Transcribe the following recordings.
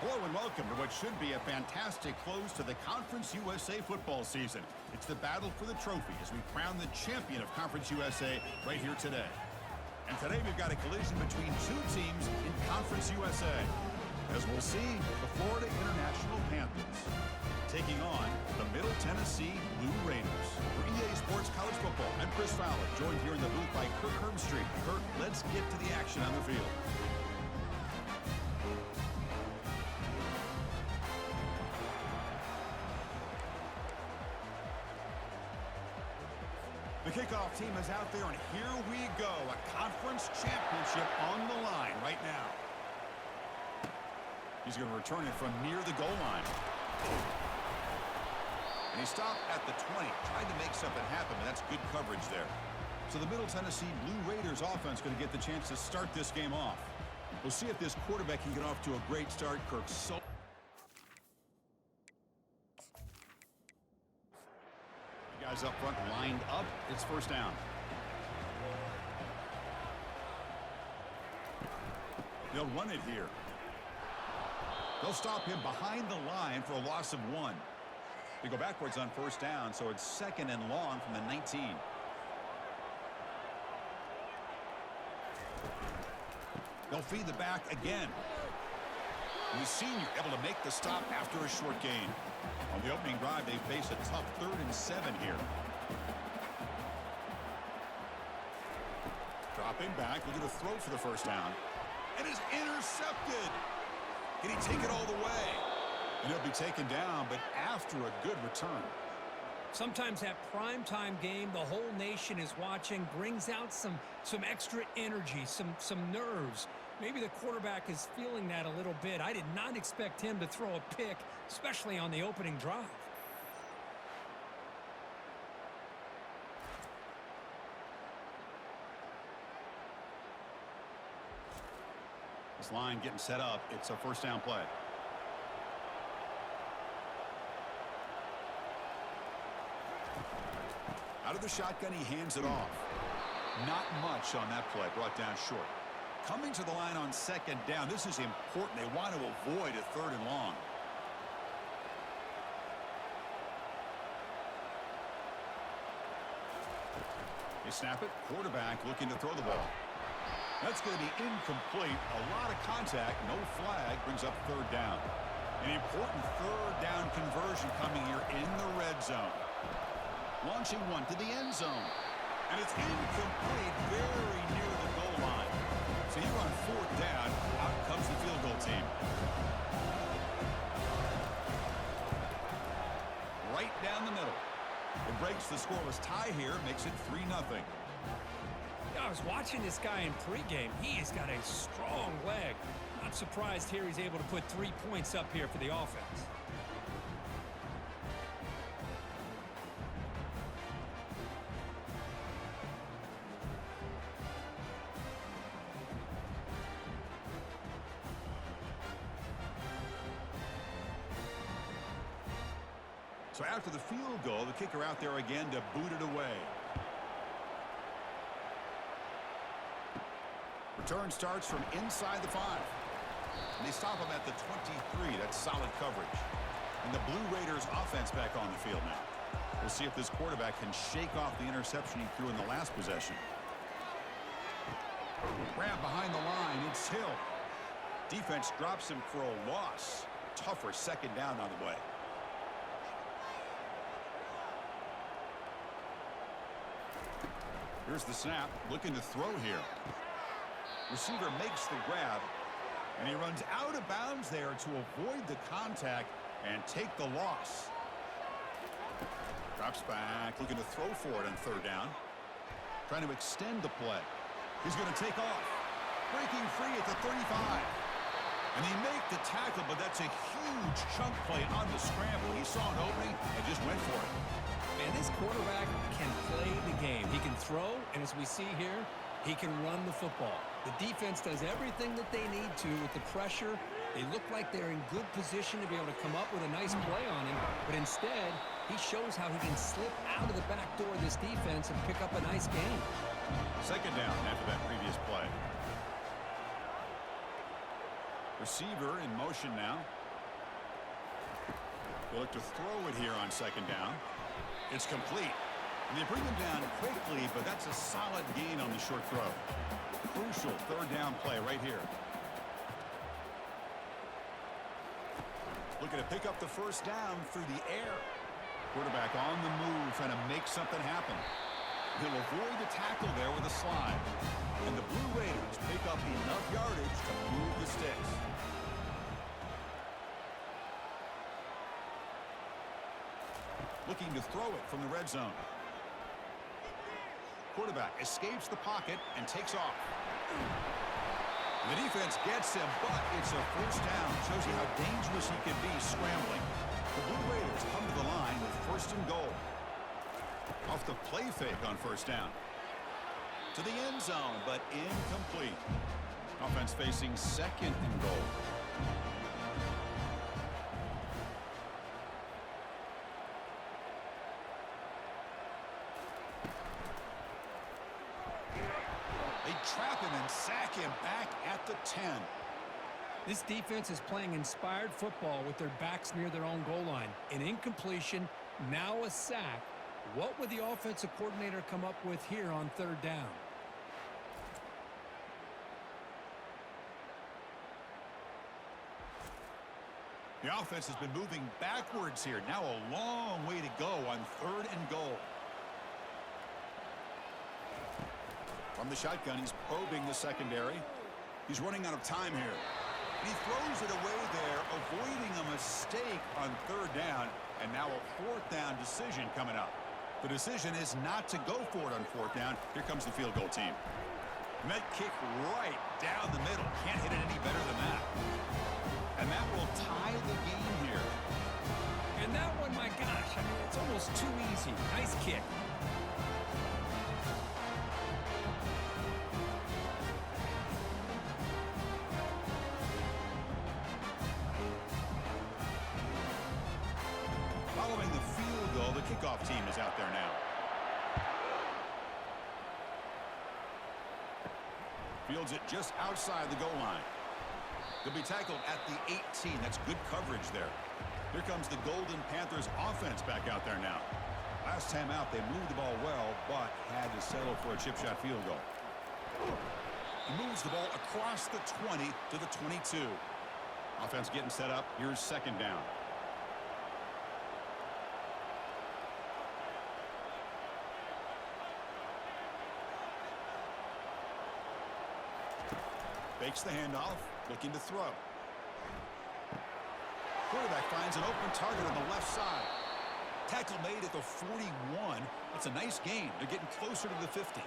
Hello and welcome to what should be a fantastic close to the Conference USA football season. It's the battle for the trophy as we crown the champion of Conference USA right here today. And today we've got a collision between two teams in Conference USA. As we'll see, the Florida International Panthers taking on the Middle Tennessee Blue Raiders. For EA Sports College Football, I'm Chris Fowler, joined here in the booth by Kirk Herbstreit. Kirk, let's get to the action on the field. The kickoff team is out there, and here we go. A conference championship on the line right now. He's going to return it from near the goal line. And he stopped at the 20. Tried to make something happen, but that's good coverage there. So the Middle Tennessee Blue Raiders offense going to get the chance to start this game off. We'll see if this quarterback can get off to a great start. Kirk, guys up front lined up. It's first down. They'll run it here. They'll stop him behind the line for a loss of 1. They go backwards on first down, so it's second and long from the 19. They'll feed the back again. And the senior able to make the stop after a short gain. On the opening drive, they face a tough 3rd and 7 here. Dropping back, looking to throw for the first down. And is intercepted. Can he take it all the way? And he'll be taken down, but after a good return. Sometimes that primetime game, the whole nation is watching, brings out some extra energy, some nerves. Maybe the quarterback is feeling that a little bit. I did not expect him to throw a pick, especially on the opening drive. This line getting set up. It's a first down play. Out of the shotgun, he hands it off. Not much on that play, brought down short. Coming to the line on second down. This is important. They want to avoid a 3rd and long. They snap it. Quarterback looking to throw the ball. That's going to be incomplete. A lot of contact. No flag. Brings up 3rd down. An important 3rd down conversion coming here in the red zone. Launching one to the end zone. And it's incomplete. Very near the goal line. So you're on 4th down. Out comes the field goal team. Right down the middle. It breaks the scoreless tie here. Makes it 3-0. I was watching this guy in pregame. He has got a strong leg. Not surprised here he's able to put 3 points up here for the offense. So after the field goal, the kicker out there again to boot it away. Return starts from inside the 5. And they stop him at the 23. That's solid coverage. And the Blue Raiders offense back on the field now. We'll see if this quarterback can shake off the interception he threw in the last possession. Grab behind the line. It's Hill. Defense drops him for a loss. Tougher second down on the way. Here's the snap. Looking to throw here. Receiver makes the grab, and he runs out of bounds there to avoid the contact and take the loss. Drops back, looking to throw for it on 3rd down. Trying to extend the play. He's going to take off. Breaking free at the 35. And they make the tackle, but that's a huge chunk play on the scramble. He saw an opening and just went for it. Man, this quarterback can play the game. He can throw, and as we see here, he can run the football. The defense does everything that they need to with the pressure. They look like they're in good position to be able to come up with a nice play on him, but instead, he shows how he can slip out of the back door of this defense and pick up a nice gain. Second down after that previous play. Receiver in motion now. They'll look to throw it here on second down. It's complete. And they bring him down quickly, but that's a solid gain on the short throw. Crucial third down play right here. Looking to pick up the first down through the air. Quarterback on the move, trying to make something happen. He'll avoid the tackle there with a slide. And the Blue Raiders pick up enough yardage to move the sticks. Looking to throw it from the red zone. Quarterback escapes the pocket and takes off. The defense gets him, but it's a first down. Shows you how dangerous he can be scrambling. The Blue Raiders come to the line with first and goal. Off the play fake on first down. To the end zone, but incomplete. Offense facing second and goal. They trap him and sack him back at the 10. This defense is playing inspired football with their backs near their own goal line. An incompletion, now a sack. What would the offensive coordinator come up with here on third down? The offense has been moving backwards here. Now a long way to go on third and goal. From the shotgun, he's probing the secondary. He's running out of time here. He throws it away there, avoiding a mistake on third down. And now a fourth down decision coming up. The decision is not to go for it on fourth down. Here comes the field goal team. Met kick right down the middle. Can't hit it any better than that. And that will tie the game here. And that one, my gosh, I mean, it's almost too easy. Nice kick. Following the field goal, the kickoff team is out there now. Fields it just outside the goal line. They'll be tackled at the 18. That's good coverage there. Here comes the Golden Panthers offense back out there now. Last time out, they moved the ball well, but had to settle for a chip shot field goal. He moves the ball across the 20 to the 22. Offense getting set up. Here's second down. Fakes the handoff, looking to throw. Quarterback finds an open target on the left side. Tackle made at the 41. It's a nice gain. They're getting closer to the 50.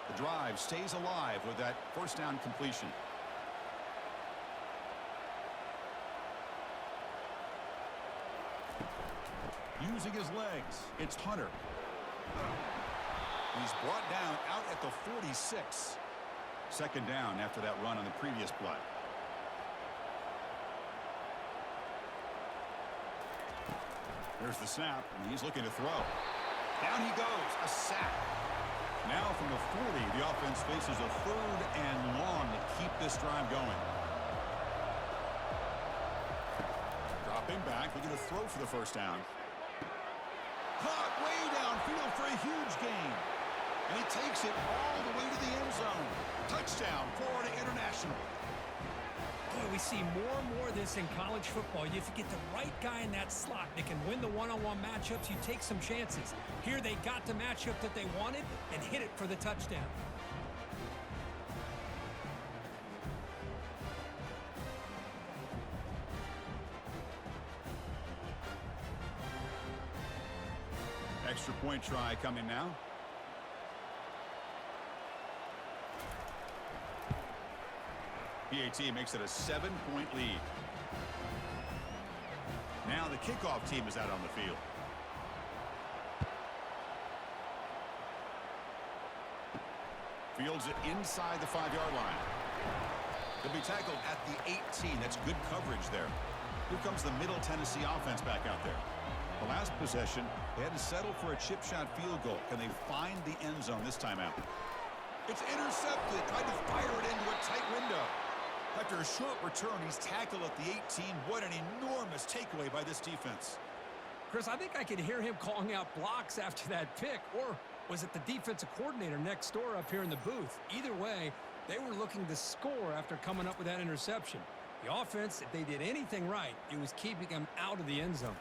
The drive stays alive with that first down completion. Using his legs, it's Hunter. He's brought down out at the 46. Second down after that run on the previous play. There's the snap, and he's looking to throw. Down he goes, a sack. Now from the 40, the offense faces a third and long to keep this drive going. Dropping back, looking to throw for the first down. Caught way downfield for a huge gain. And he takes it all the way to the end zone. Touchdown, Florida International. Boy, we see more and more of this in college football. If you get the right guy in that slot that can win the one-on-one matchups, you take some chances. Here they got the matchup that they wanted and hit it for the touchdown. Extra point try coming now. PAT makes it a 7-point lead. Now the kickoff team is out on the field. Fields it inside the 5-yard line. They'll be tackled at the 18. That's good coverage there. Here comes the Middle Tennessee offense back out there. The last possession, they had to settle for a chip shot field goal. Can they find the end zone this time out? It's intercepted. Tried to fire it into a tight window. After a short return, he's tackled at the 18. What an enormous takeaway by this defense. Chris, I think I could hear him calling out blocks after that pick, or was it the defensive coordinator next door up here in the booth? Either way, they were looking to score after coming up with that interception. The offense, if they did anything right, it was keeping them out of the end zone.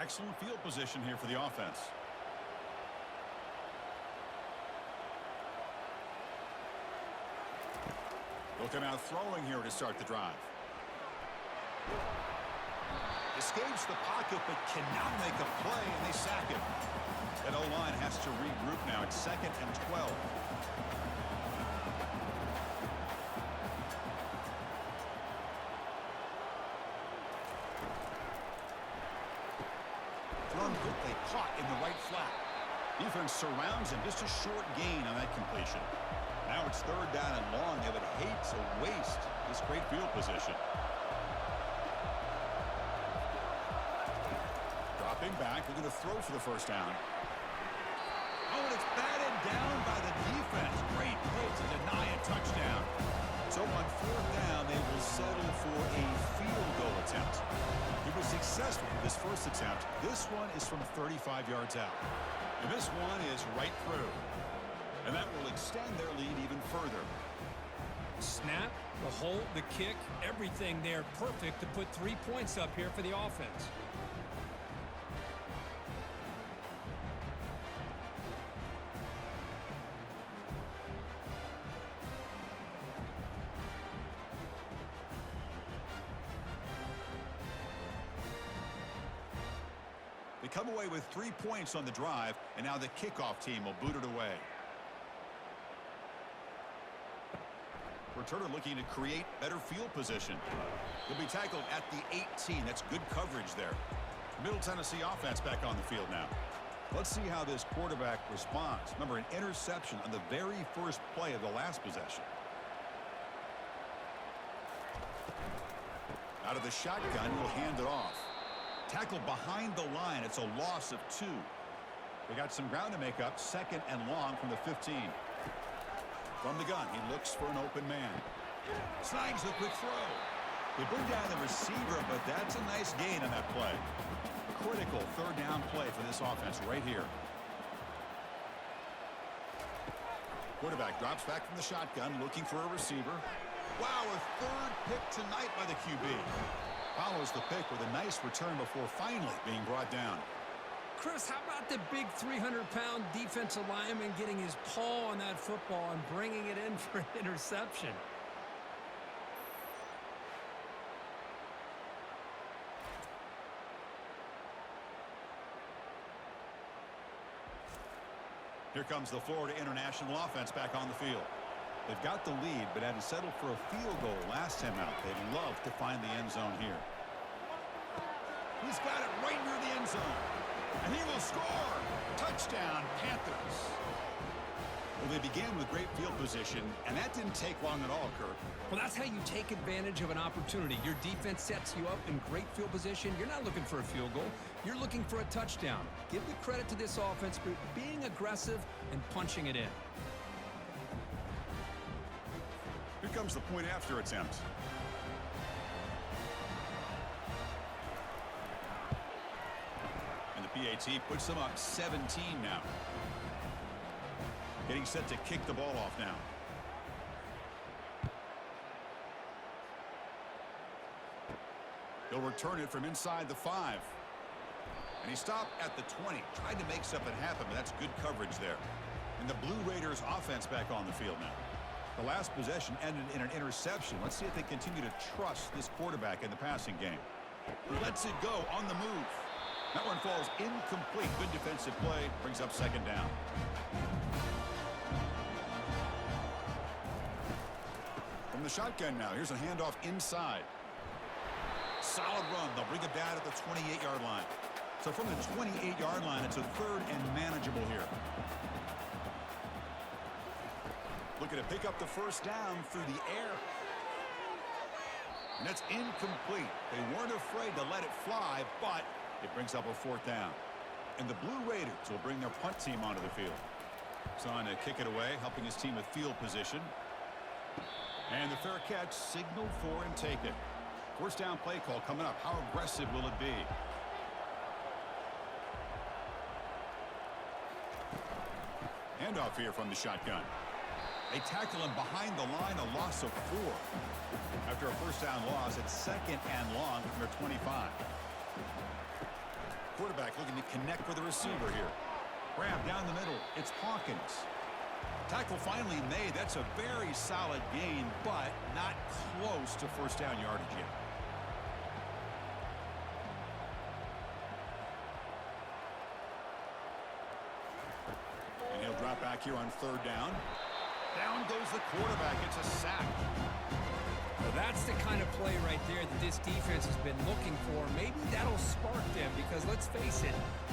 Excellent field position here for the offense. They'll come out throwing here to start the drive. Escapes the pocket, but cannot make a play, and they sack him. That O-line has to regroup now. It's 2nd and 12. Thrown quickly, caught in the right flat. Defense surrounds him. Just a short gain on that completion. Now it's 3rd down and long. They would hate to waste this great field position. Dropping back, looking to throw for the first down. Oh, and it's batted down by the defense. Great play to deny a touchdown. So on 4th down, they will settle for a field goal attempt. He was successful with his first attempt. This one is from 35 yards out. And this one is right through. And that will extend their lead even further. Snap, the hold, the kick, everything there perfect to put 3 points up here for the offense. They come away with 3 points on the drive, and now the kickoff team will boot it away. Returner looking to create better field position. He'll be tackled at the 18. That's good coverage there. Middle Tennessee offense back on the field now. Let's see how this quarterback responds. Remember, an interception on the very first play of the last possession. Out of the shotgun, he'll hand it off. Tackled behind the line. It's a loss of 2. They got some ground to make up. 2nd and long from the 15. From the gun, he looks for an open man. Snags the quick throw. They bring down the receiver, but that's a nice gain on that play. Critical 3rd down play for this offense right here. Quarterback drops back from the shotgun, looking for a receiver. Wow, a 3rd pick tonight by the QB. Follows the pick with a nice return before finally being brought down. Chris, how about the big 300-pound defensive lineman getting his paw on that football and bringing it in for an interception? Here comes the Florida International offense back on the field. They've got the lead, but had to settle for a field goal last time out. They'd love to find the end zone here. He's got it right near the end zone. And he will score. Touchdown, Panthers. Well, they began with great field position, and that didn't take long at all, Kirk. Well, that's how you take advantage of an opportunity. Your defense sets you up in great field position. You're not looking for a field goal. You're looking for a touchdown. Give the credit to this offense for being aggressive and punching it in. Here comes the point after attempt. And the PAT puts them up 17 now. Getting set to kick the ball off now. He'll return it from inside the 5. And he stopped at the 20. Tried to make something happen, but that's good coverage there. And the Blue Raiders offense back on the field now. The last possession ended in an interception. Let's see if they continue to trust this quarterback in the passing game. He lets it go on the move. That one falls incomplete. Good defensive play. Brings up 2nd down. From the shotgun now. Here's a handoff inside. Solid run. They'll bring it down at the 28-yard line. So from the 28-yard line, it's a 3rd and manageable here. Looking to pick up the first down through the air. And that's incomplete. They weren't afraid to let it fly, but it brings up a 4th down. And the Blue Raiders will bring their punt team onto the field. He's on to kick it away, helping his team with field position. And the fair catch signaled for and taken. First down play call coming up. How aggressive will it be? Handoff here from the shotgun. They tackle him behind the line, a loss of 4. After a first down loss, it's second and long from their 25. Quarterback looking to connect with the receiver here. Grab down the middle. It's Hawkins. Tackle finally made. That's a very solid gain, but not close to first down yardage yet. And he'll drop back here on third down. Down goes the quarterback. It's a sack. Well, that's the kind of play right there that this defense has been looking for. Maybe that'll spark them because, let's face it,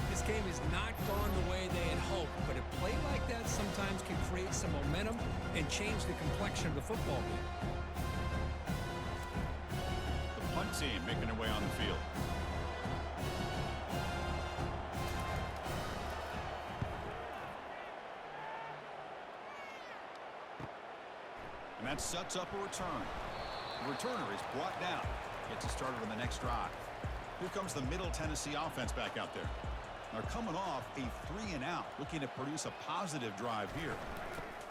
this game has not gone the way they had hoped. But a play like that sometimes can create some momentum and change the complexion of the football game. The punt team making their way on the field. And that sets up a return. The returner is brought down. Gets it started on the next drive. Here comes the Middle Tennessee offense back out there. They're coming off a 3-and-out, looking to produce a positive drive here.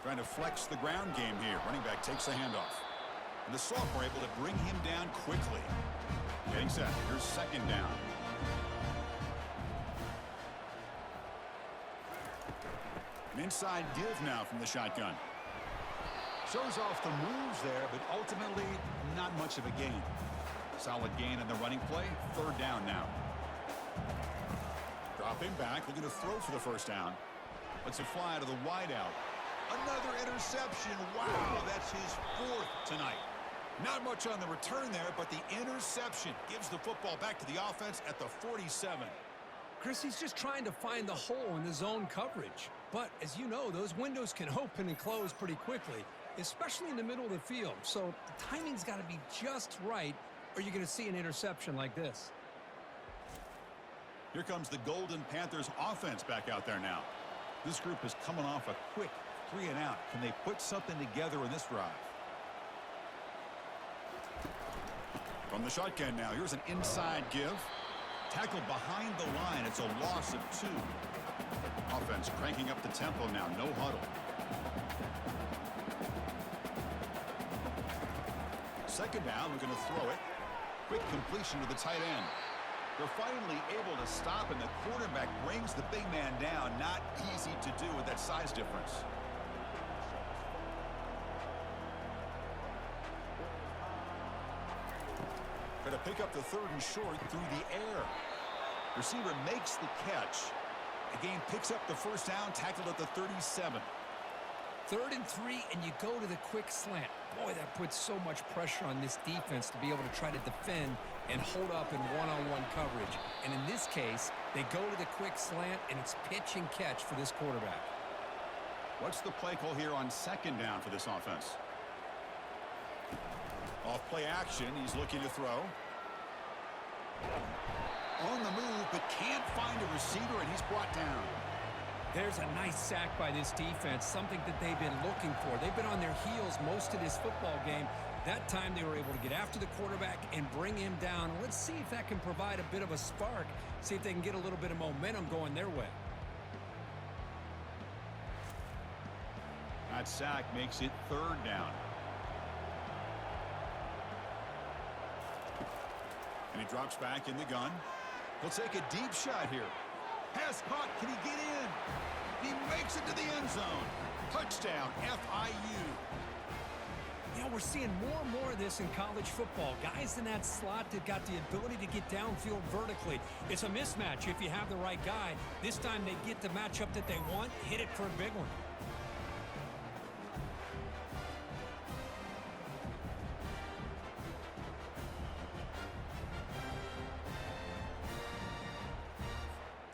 Trying to flex the ground game here. Running back takes the handoff. And the sophomore able to bring him down quickly. Getting set. Here's second down. An inside give now from the shotgun. Shows off the moves there, but ultimately not much of a gain. Solid gain on the running play. Third down now. Dropping back, looking to throw for the first down. Lets it fly to the wideout. Another interception. Wow, that's his 4th tonight. Not much on the return there, but the interception gives the football back to the offense at the 47. Chris, he's just trying to find the hole in the zone coverage. But, as you know, those windows can open and close pretty quickly, especially in the middle of the field. So the timing's got to be just right, or you're going to see an interception like this. Here comes the Golden Panthers offense back out there now. This group is coming off a quick 3-and-out. Can they put something together in this drive? From the shotgun now, here's an inside give. Tackled behind the line. It's a loss of 2. Offense cranking up the tempo now. No huddle. Second down, we're going to throw it. Quick completion to the tight end. They're finally able to stop, and the quarterback brings the big man down. Not easy to do with that size difference. Got to pick up the 3rd and short through the air. Receiver makes the catch. The game picks up the first down, tackled at the 37. 3rd and 3, and you go to the quick slant. Boy, that puts so much pressure on this defense to be able to try to defend and hold up in one-on-one coverage. And in this case, they go to the quick slant, and it's pitch and catch for this quarterback. What's the play call here on second down for this offense? Off play action, he's looking to throw. On the move, but can't find a receiver, and he's brought down. There's a nice sack by this defense, something that they've been looking for. They've been on their heels most of this football game. That time they were able to get after the quarterback and bring him down. Let's see if that can provide a bit of a spark, see if they can get a little bit of momentum going their way. That sack makes it 3rd down. And he drops back in the gun. He'll take a deep shot here. Pass caught. Can he get in? He makes it to the end zone. Touchdown, FIU. You know, we're seeing more and more of this in college football. Guys in that slot that got the ability to get downfield vertically. It's a mismatch if you have the right guy. This time they get the matchup that they want, hit it for a big one.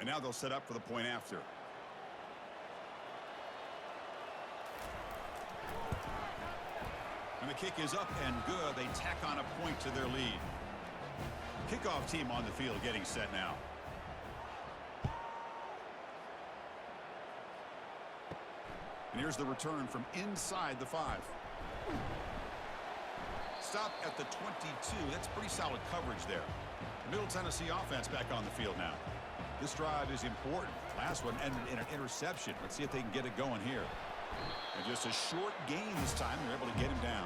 And now they'll set up for the point after. And the kick is up and good. They tack on a point to their lead. Kickoff team on the field getting set now. And here's the return from inside the 5. stop at the 22. That's pretty solid coverage there. Middle Tennessee offense back on the field now. This drive is important. Last one ended in an interception. Let's see if they can get it going here. And just a short gain this time. They're able to get him down.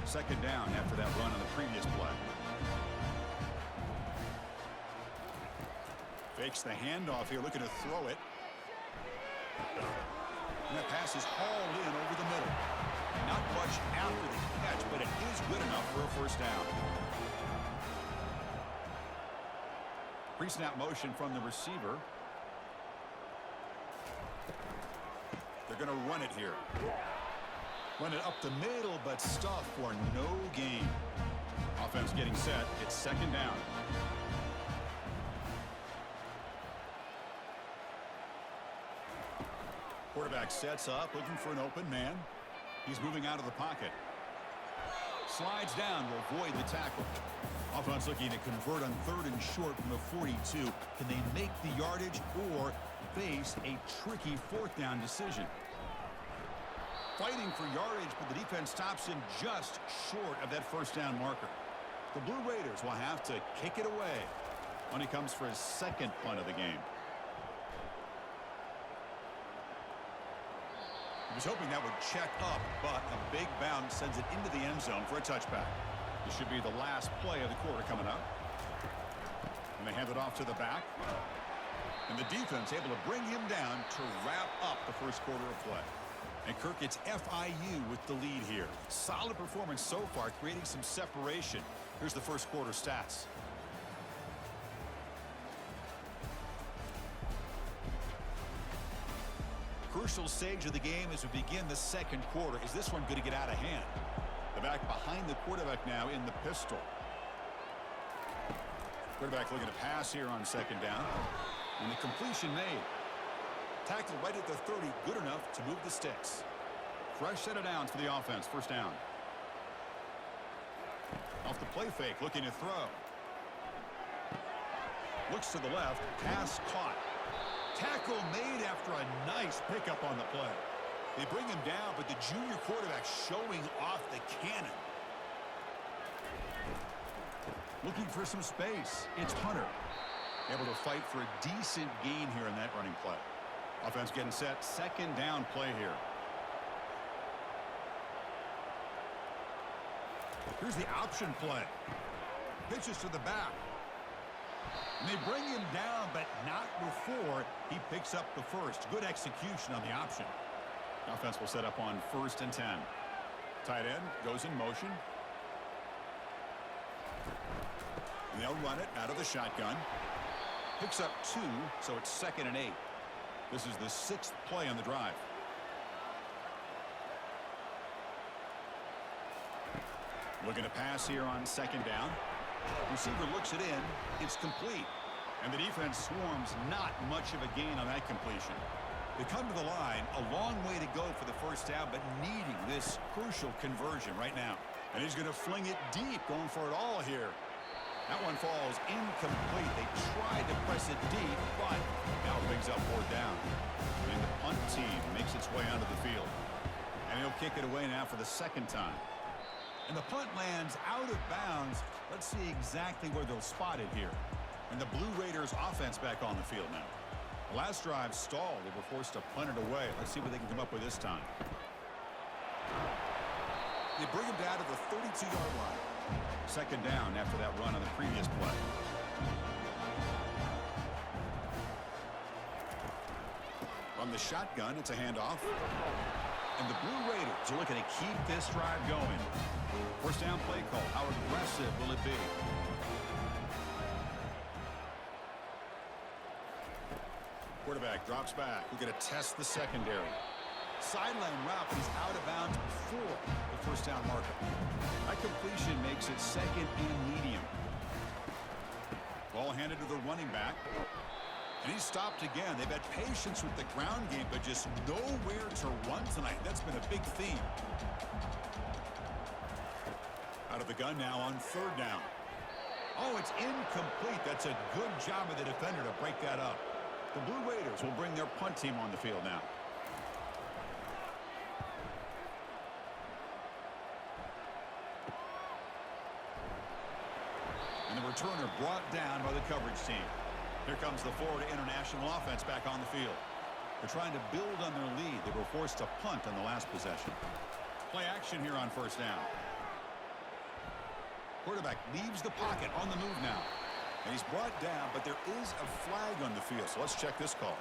Second down after that run on the previous play. Fakes the handoff here, looking to throw it. And that pass is hauled in over the middle. Not much after the catch, but it is good enough for a first down. Pre-snap motion from the receiver. They're going to run it here. Run it up the middle, but stuff for no gain. Offense getting set. It's second down. Quarterback sets up, looking for an open man. He's moving out of the pocket. Slides down to avoid the tackle. Offense looking to convert on 3rd and short from the 42. Can they make the yardage or face a tricky 4th down decision? Fighting for yardage, but the defense stops him just short of that first down marker. The Blue Raiders will have to kick it away when he comes for his second punt of the game. He was hoping that would check up, but a big bounce sends it into the end zone for a touchback. This should be the last play of the quarter coming up. And they hand it off to the back. And the defense able to bring him down to wrap up the first quarter of play. And Kirk, it's FIU with the lead here. Solid performance so far, creating some separation. Here's the first quarter stats. Crucial stage of the game as we begin the second quarter. Is this one going to get out of hand? The back behind the quarterback now in the pistol. Quarterback looking to pass here on second down. And the completion made. Tackle right at the 30, good enough to move the sticks. Fresh set of downs for the offense, first down. Off the play fake, looking to throw. Looks to the left, pass caught. Tackle made after a nice pickup on the play. They bring him down, but the junior quarterback showing off the cannon. Looking for some space. It's Hunter. Able to fight for a decent gain here in that running play. Offense getting set. Second down play here. Here's the option play. Pitches to the back. And they bring him down, but not before he picks up the first. Good execution on the option. Offense will set up on 1st and 10. Tight end goes in motion. And they'll run it out of the shotgun. Picks up 2, so it's 2nd and 8. This is the 6th play on the drive. Looking to pass here on second down. Receiver looks it in. It's complete. And the defense swarms. Not much of a gain on that completion. They come to the line. A long way to go for the first down, but needing this crucial conversion right now. And he's going to fling it deep, going for it all here. That one falls incomplete. They tried to press it deep, but now it brings up 4th down. And the punt team makes its way onto the field. And he'll kick it away now for the 2nd time. And the punt lands out of bounds. Let's see exactly where they'll spot it here. And the Blue Raiders offense back on the field now. The last drive stalled. They were forced to punt it away. Let's see what they can come up with this time. They bring him down to the 32-yard line. Second down after that run on the previous play. From the shotgun, it's a handoff. And the Blue Raiders are looking to keep this drive going. First down play call. How aggressive will it be? Quarterback drops back. We're going to test the secondary. Sideline route, but he's out of bounds before the first down marker. That completion makes it 2nd and medium. Ball handed to the running back. And he's stopped again. They've had patience with the ground game, but just nowhere to run tonight. That's been a big theme. Out of the gun now on 3rd down. Oh, it's incomplete. That's a good job of the defender to break that up. The Blue Raiders will bring their punt team on the field now. returner brought down by the coverage team. Here comes the Florida International offense back on the field. They're trying to build on their lead. They were forced to punt on the last possession. Play action here on first down. Quarterback leaves the pocket on the move now. And he's brought down, but there is a flag on the field. So let's check this call.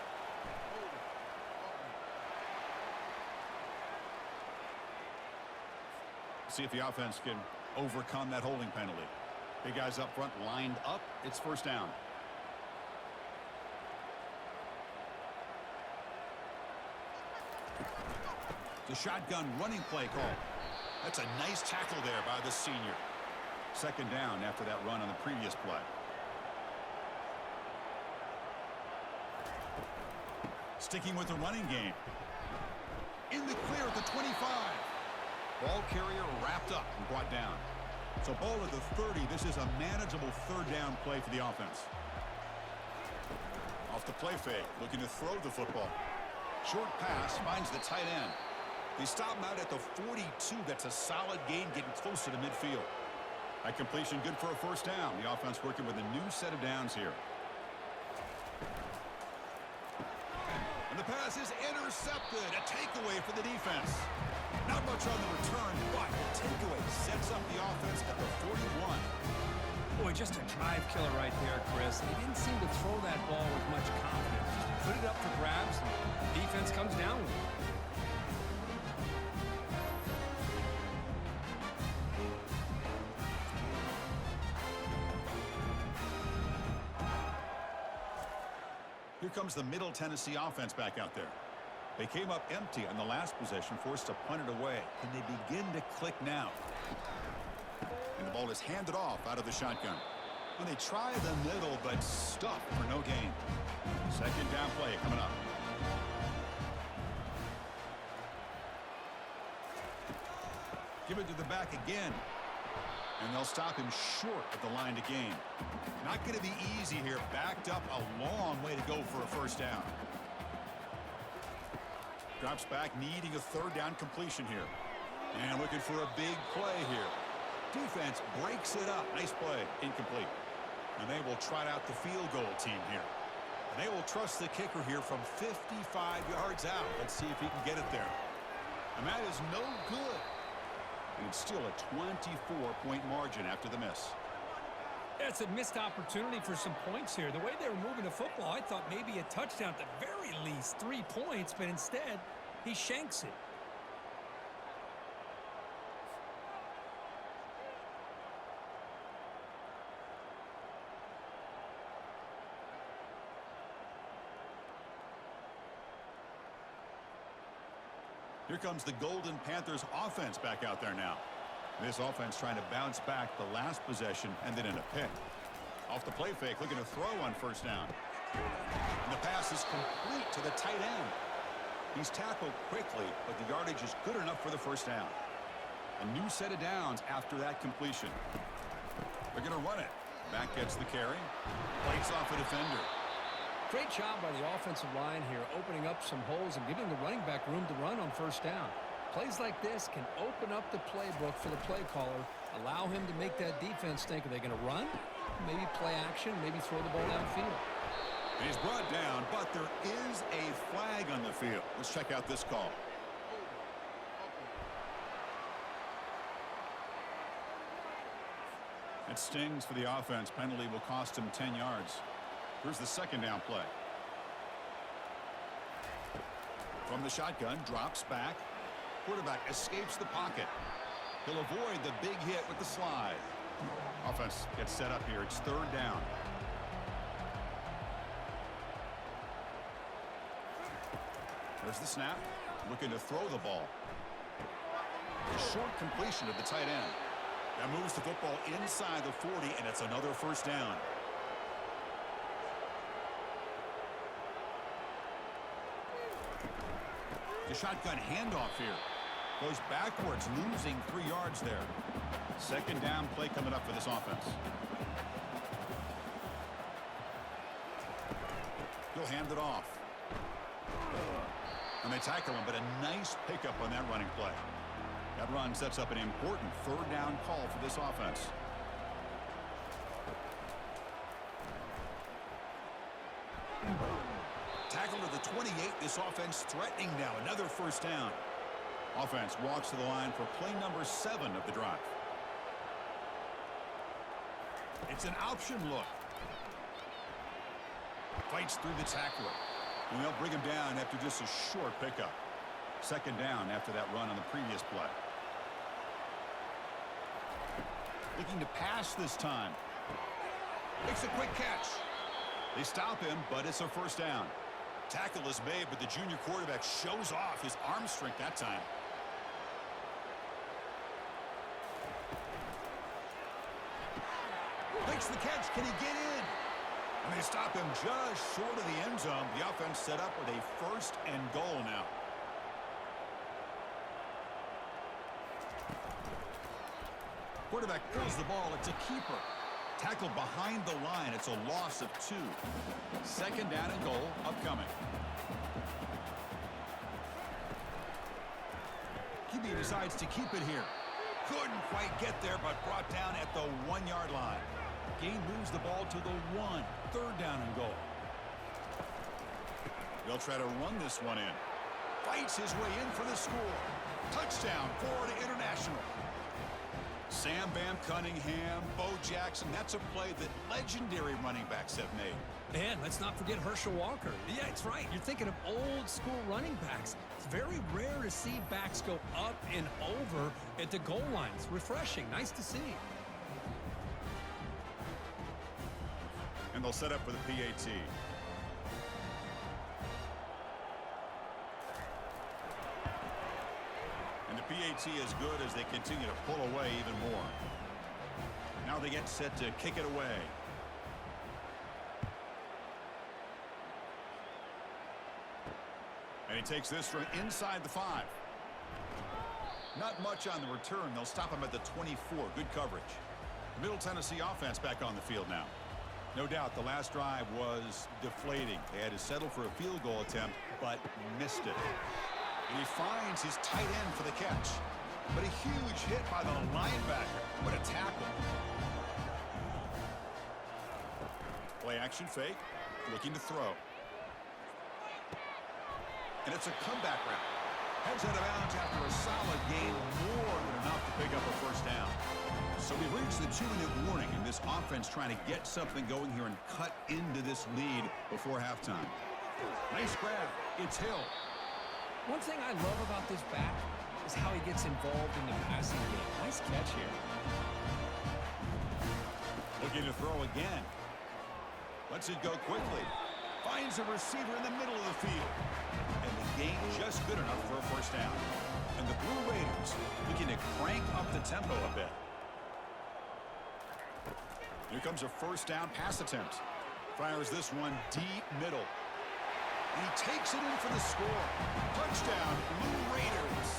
See if the offense can overcome that holding penalty. Big guys up front lined up. It's first down. The shotgun running play call. That's a nice tackle there by the senior. Second down after that run on the previous play. Sticking with the running game. In the clear at the 25. Ball carrier wrapped up and brought down. So ball at the 30. This is a manageable third down play for the offense. Off the play fake, looking to throw the football. Short pass finds the tight end. They stop him out at the 42. That's a solid gain, getting closer to midfield. That completion good for a first down. The offense working with a new set of downs here. And the pass is intercepted. A takeaway for the defense. Not much on the return, but the takeaway sets up the offense at the 41. Boy, just a drive killer right there, Chris. They didn't seem to throw that ball with much confidence. Just put it up for grabs, and defense comes down with it. Here comes the Middle Tennessee offense back out there. They came up empty on the last possession, forced to punt it away. Can they begin to click now? And the ball is handed off out of the shotgun. And they try the middle, but stuffed for no gain. Second down play coming up. Give it to the back again. And they'll stop him short of the line to gain. Not going to be easy here. Backed up a long way to go for a first down. Drops back, needing a third down completion here. And looking for a big play here. Defense breaks it up. Nice play. Incomplete. And they will trot out the field goal team here. And they will trust the kicker here from 55 yards out. Let's see if he can get it there. And that is no good. And it's still a 24-point margin after the miss. It's a missed opportunity for some points here. The way they were moving the football, I thought maybe a touchdown at the very least, 3 points, but instead, he shanks it. Here comes the Golden Panthers offense back out there now. This offense trying to bounce back the last possession and then in a pick. Off the play fake, looking to throw on first down. And the pass is complete to the tight end. He's tackled quickly, but the yardage is good enough for the first down. A new set of downs after that completion. They're going to run it. Back gets the carry. Plays off a defender. Great job by the offensive line here, opening up some holes and giving the running back room to run on first down. Plays like this can open up the playbook for the play caller, allow him to make that defense think, are they going to run? Maybe play action, maybe throw the ball downfield. He's brought down, but there is a flag on the field. Let's check out this call. It stings for the offense. Penalty will cost him 10 yards. Here's the second down play. From the shotgun, drops back. Quarterback escapes the pocket. He'll avoid the big hit with the slide. Offense gets set up here. It's third down. There's the snap. Looking to throw the ball. A short completion of the tight end. That moves the football inside the 40, and it's another first down. The shotgun handoff here. Goes backwards, losing 3 yards there. Second down play coming up for this offense. He'll hand it off. And they tackle him, but a nice pickup on that running play. That run sets up an important third down call for this offense. 28, this offense threatening now. Another first down. Offense walks to the line for play number 7 of the drive. It's an option look. Fights through the tackler. And they'll bring him down after just a short pickup. Second down after that run on the previous play. Looking to pass this time. Makes a quick catch. They stop him, but it's a first down. Tackle is made, but the junior quarterback shows off his arm strength that time. Makes the catch. Can he get in? And they stop him just short of the end zone. The offense set up with a first and goal now. Quarterback pulls the ball. It's a keeper. Tackled behind the line. It's a loss of 2. Second down and goal upcoming. QB decides to keep it here. Couldn't quite get there, but brought down at the 1-yard line. Gain moves the ball to the 1. Third down and goal. They'll try to run this one in. Fights his way in for the score. Touchdown, Florida International. Sam Bam Cunningham, Bo Jackson. That's a play that legendary running backs have made. And let's not forget Herschel Walker. Yeah, it's right. You're thinking of old school running backs. It's very rare to see backs go up and over at the goal line. It's refreshing. Nice to see. And they'll set up for the PAT. And the PAT is good as they continue to pull away even more. Now they get set to kick it away. And he takes this from inside the 5. Not much on the return. They'll stop him at the 24. Good coverage. Middle Tennessee offense back on the field now. No doubt the last drive was deflating. They had to settle for a field goal attempt, but missed it. And he finds his tight end for the catch. But a huge hit by the linebacker. What a tackle. Play action fake. Looking to throw. And it's a comeback route. Heads out of bounds after a solid gain. More than enough to pick up a first down. So we've reached the 2-minute warning, and this offense trying to get something going here and cut into this lead before halftime. Nice grab. It's Hill. One thing I love about this back is how he gets involved in the passing game. Nice catch here. Looking to throw again. Lets it go quickly. Finds a receiver in the middle of the field. And the gain just good enough for a first down. And the Blue Raiders looking to crank up the tempo a bit. Here comes a first down pass attempt. Fires this one deep middle. And he takes it in for the score. Touchdown, Blue Raiders.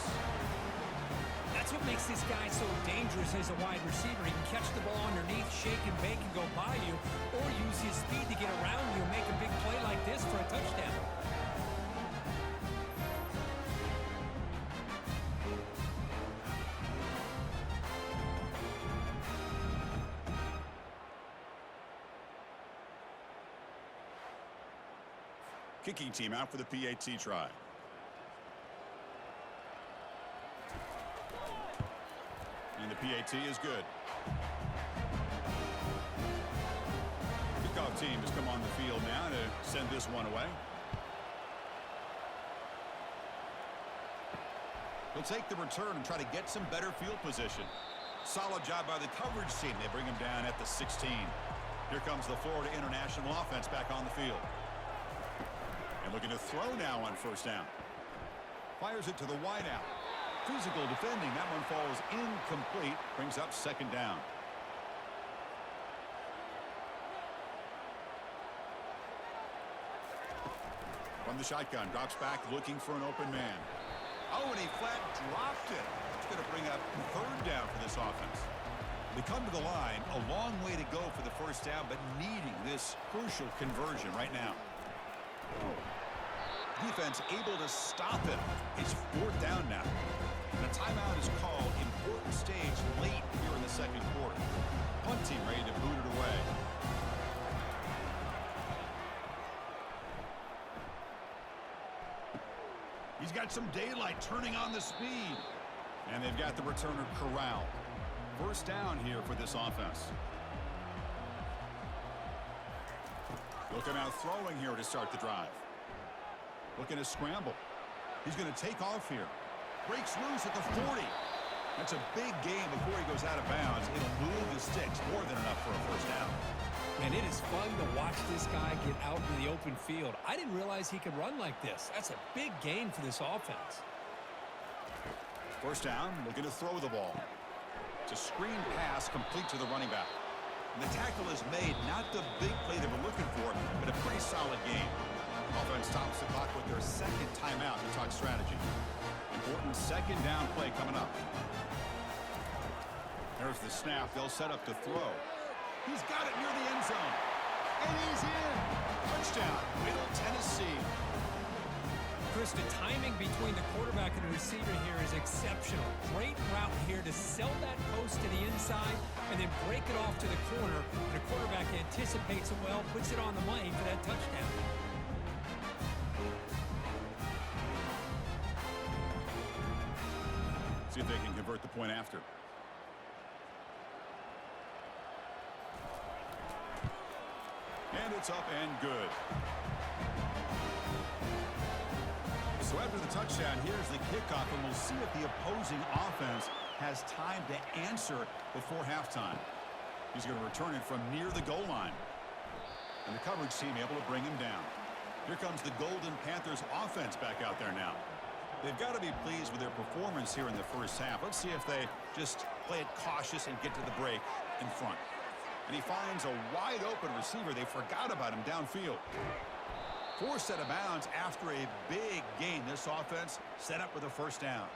That's what makes this guy so dangerous as a wide receiver. He can catch the ball underneath, shake and bake and go by you, or use his speed to get around you and make a big play like this for a touchdown. Kicking team out for the PAT try. And the PAT is good. Kickoff team has come on the field now to send this one away. He'll take the return and try to get some better field position. Solid job by the coverage team. They bring him down at the 16. Here comes the Florida International offense back on the field. And looking to throw now on first down. Fires it to the wideout. Physical defending. That one falls incomplete. Brings up second down. From the shotgun. Drops back looking for an open man. Oh, and he flat dropped it. It's going to bring up third down for this offense. They come to the line. A long way to go for the first down, but needing this crucial conversion right now. Defense able to stop it. It's fourth down now. And a timeout is called. Important stage late here in the second quarter. Punt team ready to boot it away. He's got some daylight, turning on the speed. And they've got the returner corralled. First down here for this offense. Looking out throwing here to start the drive. Looking to scramble. He's going to take off here. Breaks loose at the 40. That's a big gain before he goes out of bounds. It'll move the sticks more than enough for a first down. And it is fun to watch this guy get out in the open field. I didn't realize he could run like this. That's a big gain for this offense. First down, looking to throw the ball. It's a screen pass complete to the running back. And the tackle is made, not the big play they were looking for, but a pretty solid game. Offense stops the clock with their second timeout to talk strategy. Important second down play coming up. There's the snap. They'll set up to throw. He's got it near the end zone. And he's in. Touchdown, Middle Tennessee. Chris, the timing between the quarterback and the receiver here is exceptional. Great route here to sell that post to the inside and then break it off to the corner. The quarterback anticipates it well, puts it on the money for that touchdown. See if they can convert the point after. And it's up and good. So after the touchdown, here's the kickoff, and we'll see if the opposing offense has time to answer before halftime. He's going to return it from near the goal line. And the coverage team able to bring him down. Here comes the Golden Panthers offense back out there now. They've got to be pleased with their performance here in the first half. Let's see if they just play it cautious and get to the break in front. And he finds a wide open receiver. They forgot about him downfield. Forced out of bounds after a big gain. This offense set up with a first down.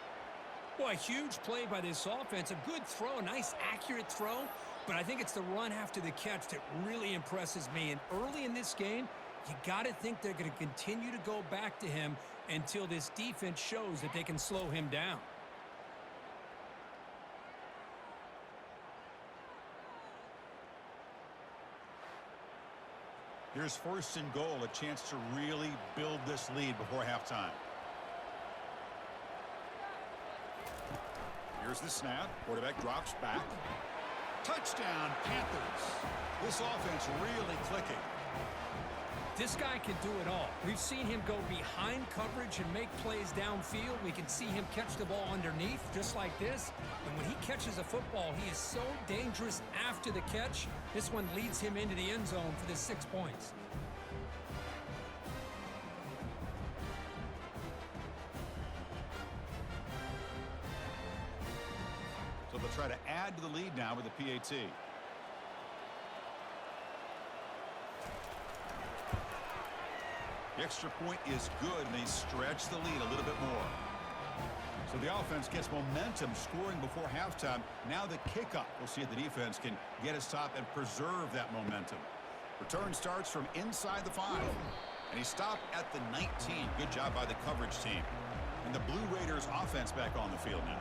Well, a huge play by this offense. A good throw, a nice accurate throw. But I think it's the run after the catch that really impresses me. And early in this game, you got to think they're going to continue to go back to him until this defense shows that they can slow him down. Here's first and goal, a chance to really build this lead before halftime. Here's the snap. Quarterback drops back. Touchdown, Panthers. This offense really clicking. This guy can do it all. We've seen him go behind coverage and make plays downfield. We can see him catch the ball underneath just like this. And when he catches a football, he is so dangerous after the catch. This one leads him into the end zone for the 6 points. So they'll try to add to the lead now with the PAT. The extra point is good, and they stretch the lead a little bit more. So the offense gets momentum scoring before halftime. Now the kickoff. We'll see if the defense can get a stop and preserve that momentum. Return starts from inside the 5. And he stopped at the 19. Good job by the coverage team. And the Blue Raiders offense back on the field now.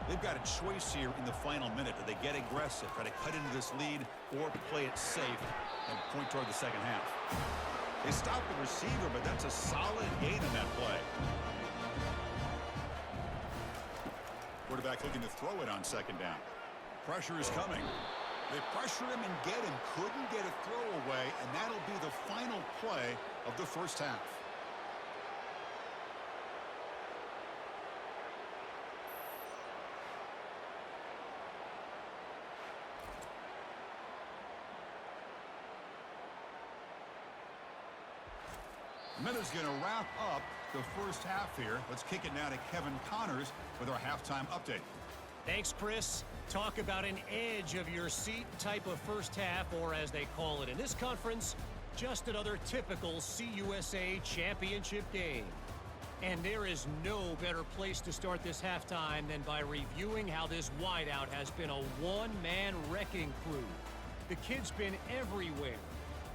They've got a choice here in the final minute. Do they get aggressive, try to cut into this lead, or play it safe and point toward the second half? They stop the receiver, but that's a solid gain in that play. Quarterback looking to throw it on second down. Pressure is coming. They pressure him and get him. Couldn't get a throw away, and that'll be the final play of the first half. Miller's going to wrap up the first half here. Let's kick it now to Kevin Connors with our halftime update. Thanks, Chris. Talk about an edge of your seat type of first half, or as they call it in this conference, just another typical CUSA championship game. And there is no better place to start this halftime than by reviewing how this wideout has been a one-man wrecking crew. The kid's been everywhere,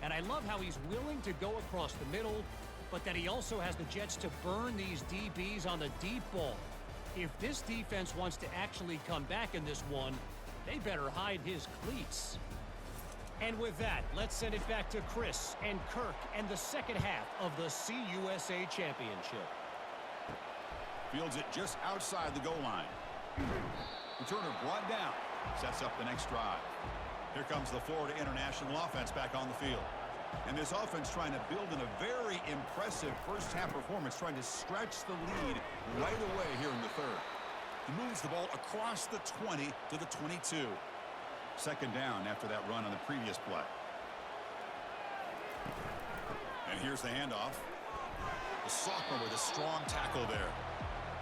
and I love how he's willing to go across the middle, but that he also has the jets to burn these DBs on the deep ball. If this defense wants to actually come back in this one, they better hide his cleats. And with that, let's send it back to Chris and Kirk and the second half of the CUSA Championship. Fields it just outside the goal line. Returner brought down. Sets up the next drive. Here comes the Florida International offense back on the field. And this offense trying to build in a very impressive first-half performance, trying to stretch the lead right away here in the third. He moves the ball across the 20 to the 22. Second down after that run on the previous play. And here's the handoff. The sophomore with a strong tackle there.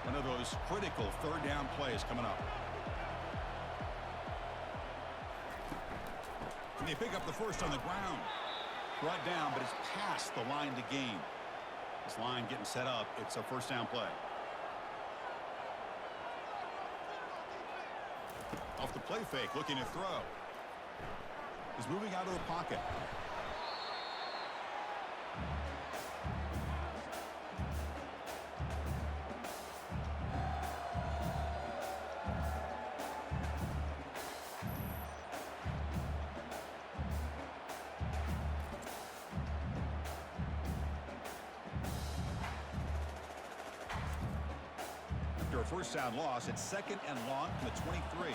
One of those critical third down plays coming up. Can they pick up the first on the ground? Brought down, but it's past the line to gain. This line getting set up. It's a first down play. Off the play fake, looking to throw. He's moving out of the pocket. After a first down loss, it's second and long from the 23.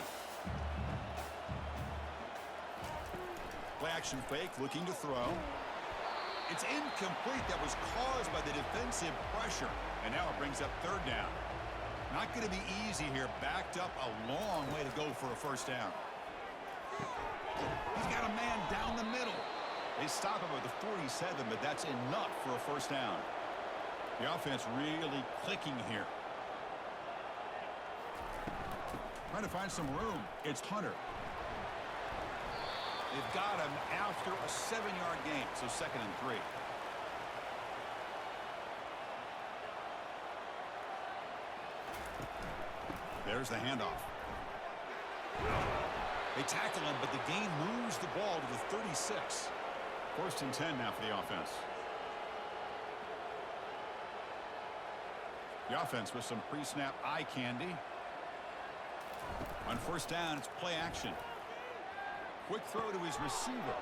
Play action fake, looking to throw. It's incomplete. That was caused by the defensive pressure. And now it brings up third down. Not going to be easy here. Backed up a long way to go for a first down. He's got a man down the middle. They stop him at the 47, but that's enough for a first down. The offense really clicking here. Trying to find some room. It's Hunter. They've got him after a 7-yard gain, so second and 3. There's the handoff. They tackle him, but the gain moves the ball to the 36. First and 10 now for the offense. The offense with some pre-snap eye candy. On first down, it's play action. Quick throw to his receiver.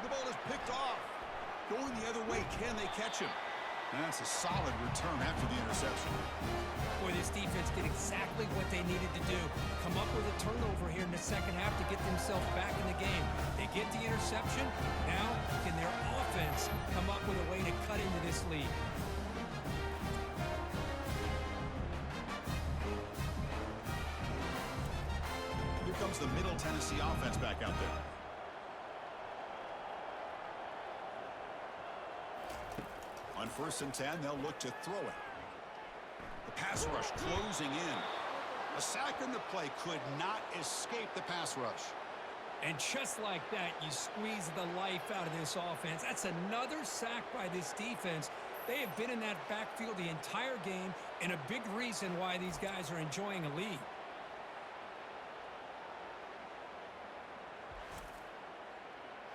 The ball is picked off. Going the other way. Can they catch him? And that's a solid return after the interception. Boy, this defense did exactly what they needed to do. Come up with a turnover here in the second half to get themselves back in the game. They get the interception. Now, can their offense come up with a way to cut into this lead? Here comes the Middle Tennessee offense back out there. On first and 10, they'll look to throw it. The pass rush closing in. A sack in the play could not escape the pass rush. And just like that, you squeeze the life out of this offense. That's another sack by this defense. They have been in that backfield the entire game, and a big reason why these guys are enjoying a lead.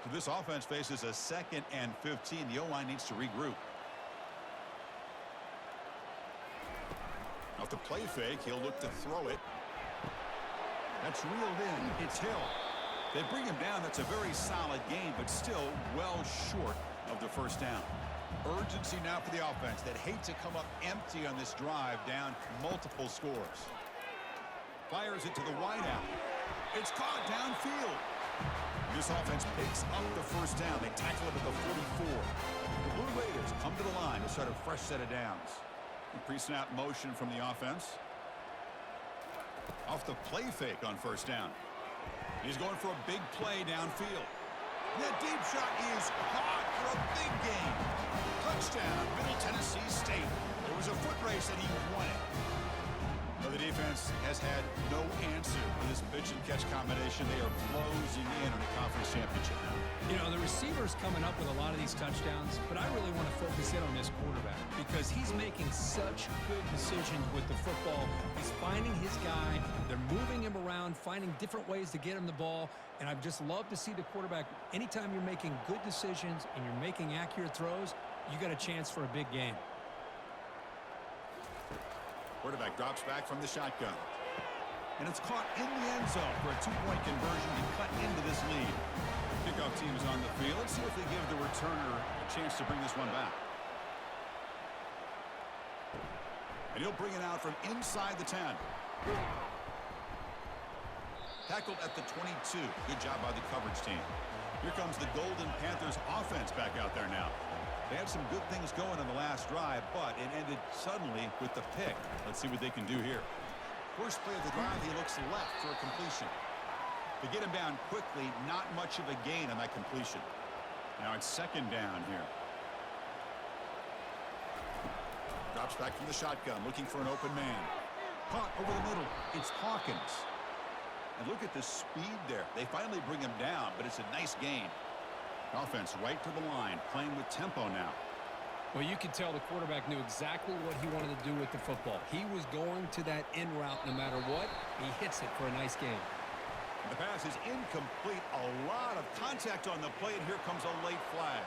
So this offense faces a second and 15. The O-line needs to regroup. Off the play fake, he'll look to throw it. That's reeled in. It's Hill. They bring him down. That's a very solid game, but still well short of the first down. Urgency now for the offense that hate to come up empty on this drive, down multiple scores. Fires it to the wideout. It's caught downfield. This offense picks up the first down. They tackle him at the 44. The Blue Raiders come to the line to start a fresh set of downs. Pre-snap motion from the offense. Off the play fake on first down. He's going for a big play downfield. That deep shot is caught for a big gain. Touchdown, Middle Tennessee State. There was a foot race and he won it. But the defense has had no answer for this pitch and catch combination. They are closing in on the conference championship now. You know, the receiver's coming up with a lot of these touchdowns, but I really want to focus in on this quarterback because he's making such good decisions with the football. He's finding his guy. They're moving him around, finding different ways to get him the ball. And I've just loved to see the quarterback. Anytime you're making good decisions and you're making accurate throws, you got a chance for a big game. Quarterback drops back from the shotgun. And it's caught in the end zone for a two-point conversion to cut into this lead. Kickoff team is on the field. Let's see if they give the returner a chance to bring this one back. And he'll bring it out from inside the 10. Tackled at the 22. Good job by the coverage team. Here comes the Golden Panthers offense back out there now. They had some good things going on the last drive, but it ended suddenly with the pick. Let's see what they can do here. First play of the drive, he looks left for a completion. To get him down quickly, not much of a gain on that completion. Now it's second down here. Drops back from the shotgun, looking for an open man. Caught over the middle. It's Hawkins. And look at the speed there. They finally bring him down, but it's a nice gain. Offense right to the line, playing with tempo now. Well, you could tell the quarterback knew exactly what he wanted to do with the football. He was going to that in route no matter what. He hits it for a nice gain. The pass is incomplete. A lot of contact on the play, and here comes a late flag.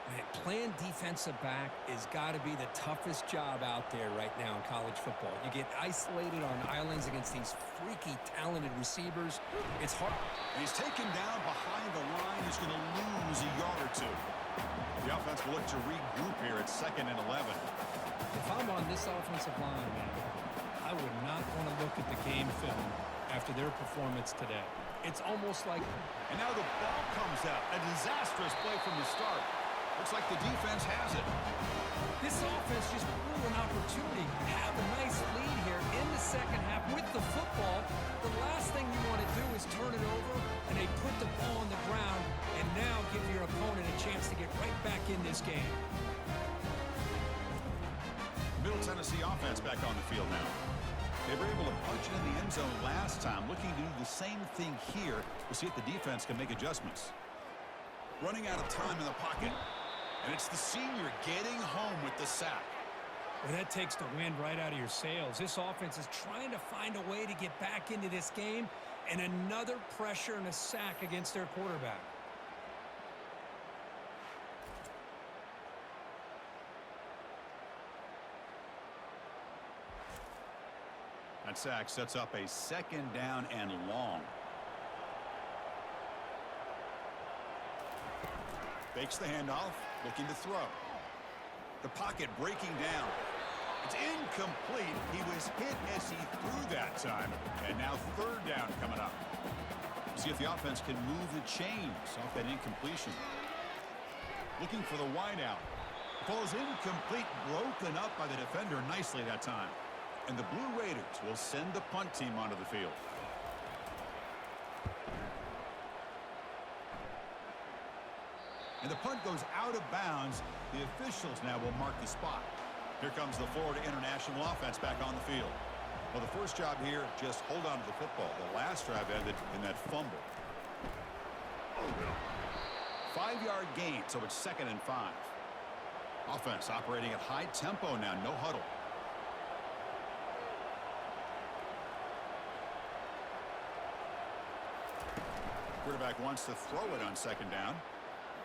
Man, playing defensive back has got to be the toughest job out there right now in college football. You get isolated on islands against these freaky, talented receivers. It's hard. And he's taken down behind the line. He's going to lose a yard or two. The offense will look to regroup here at 2nd and 11. If I'm on this offensive line, man, I would not want to look at the game film after their performance today. It's almost like... And now the ball comes out. A disastrous play from the start. Looks like the defense has it. This offense just blew an opportunity. Have a nice lead here in the second half with the football. The last thing you want to do is turn it over, and they put the ball on the ground and now give your opponent a chance to get right back in this game. Middle Tennessee offense back on the field now. They were able to punch it in the end zone last time, looking to do the same thing here to see if the defense can make adjustments. Running out of time in the pocket. And it's the senior getting home with the sack. Well, that takes the wind right out of your sails. This offense is trying to find a way to get back into this game, and another pressure and a sack against their quarterback. That sack sets up a 2nd down and long. Fakes the handoff, looking to throw. The pocket breaking down. It's incomplete. He was hit as he threw that time. And now 3rd down coming up. See if the offense can move the chains off that incompletion. Looking for the wideout. Ball is incomplete, broken up by the defender nicely that time. And the Blue Raiders will send the punt team onto the field. And the punt goes out of bounds. The officials now will mark the spot. Here comes the Florida International offense back on the field. Well, the first job here, just hold on to the football. The last drive ended in that fumble. 5-yard gain, so it's 2nd and 5. Offense operating at high tempo now, no huddle. Quarterback wants to throw it on 2nd down.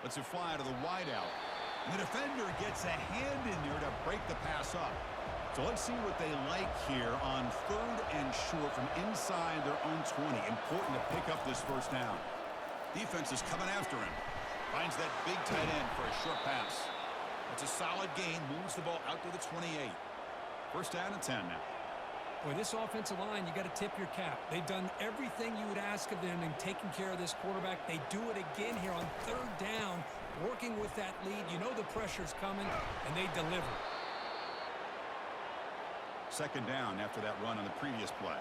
Lets it fly to the wideout. The defender gets a hand in there to break the pass up. So let's see what they like here on 3rd and short from inside their own 20. Important to pick up this 1st down. Defense is coming after him. Finds that big tight end for a short pass. It's a solid gain. Moves the ball out to the 28. 1st down and 10 now. Boy, this offensive line, you got to tip your cap. They've done everything you would ask of them in taking care of this quarterback. They do it again here on 3rd down, working with that lead. You know the pressure's coming, and they deliver. 2nd down after that run on the previous play.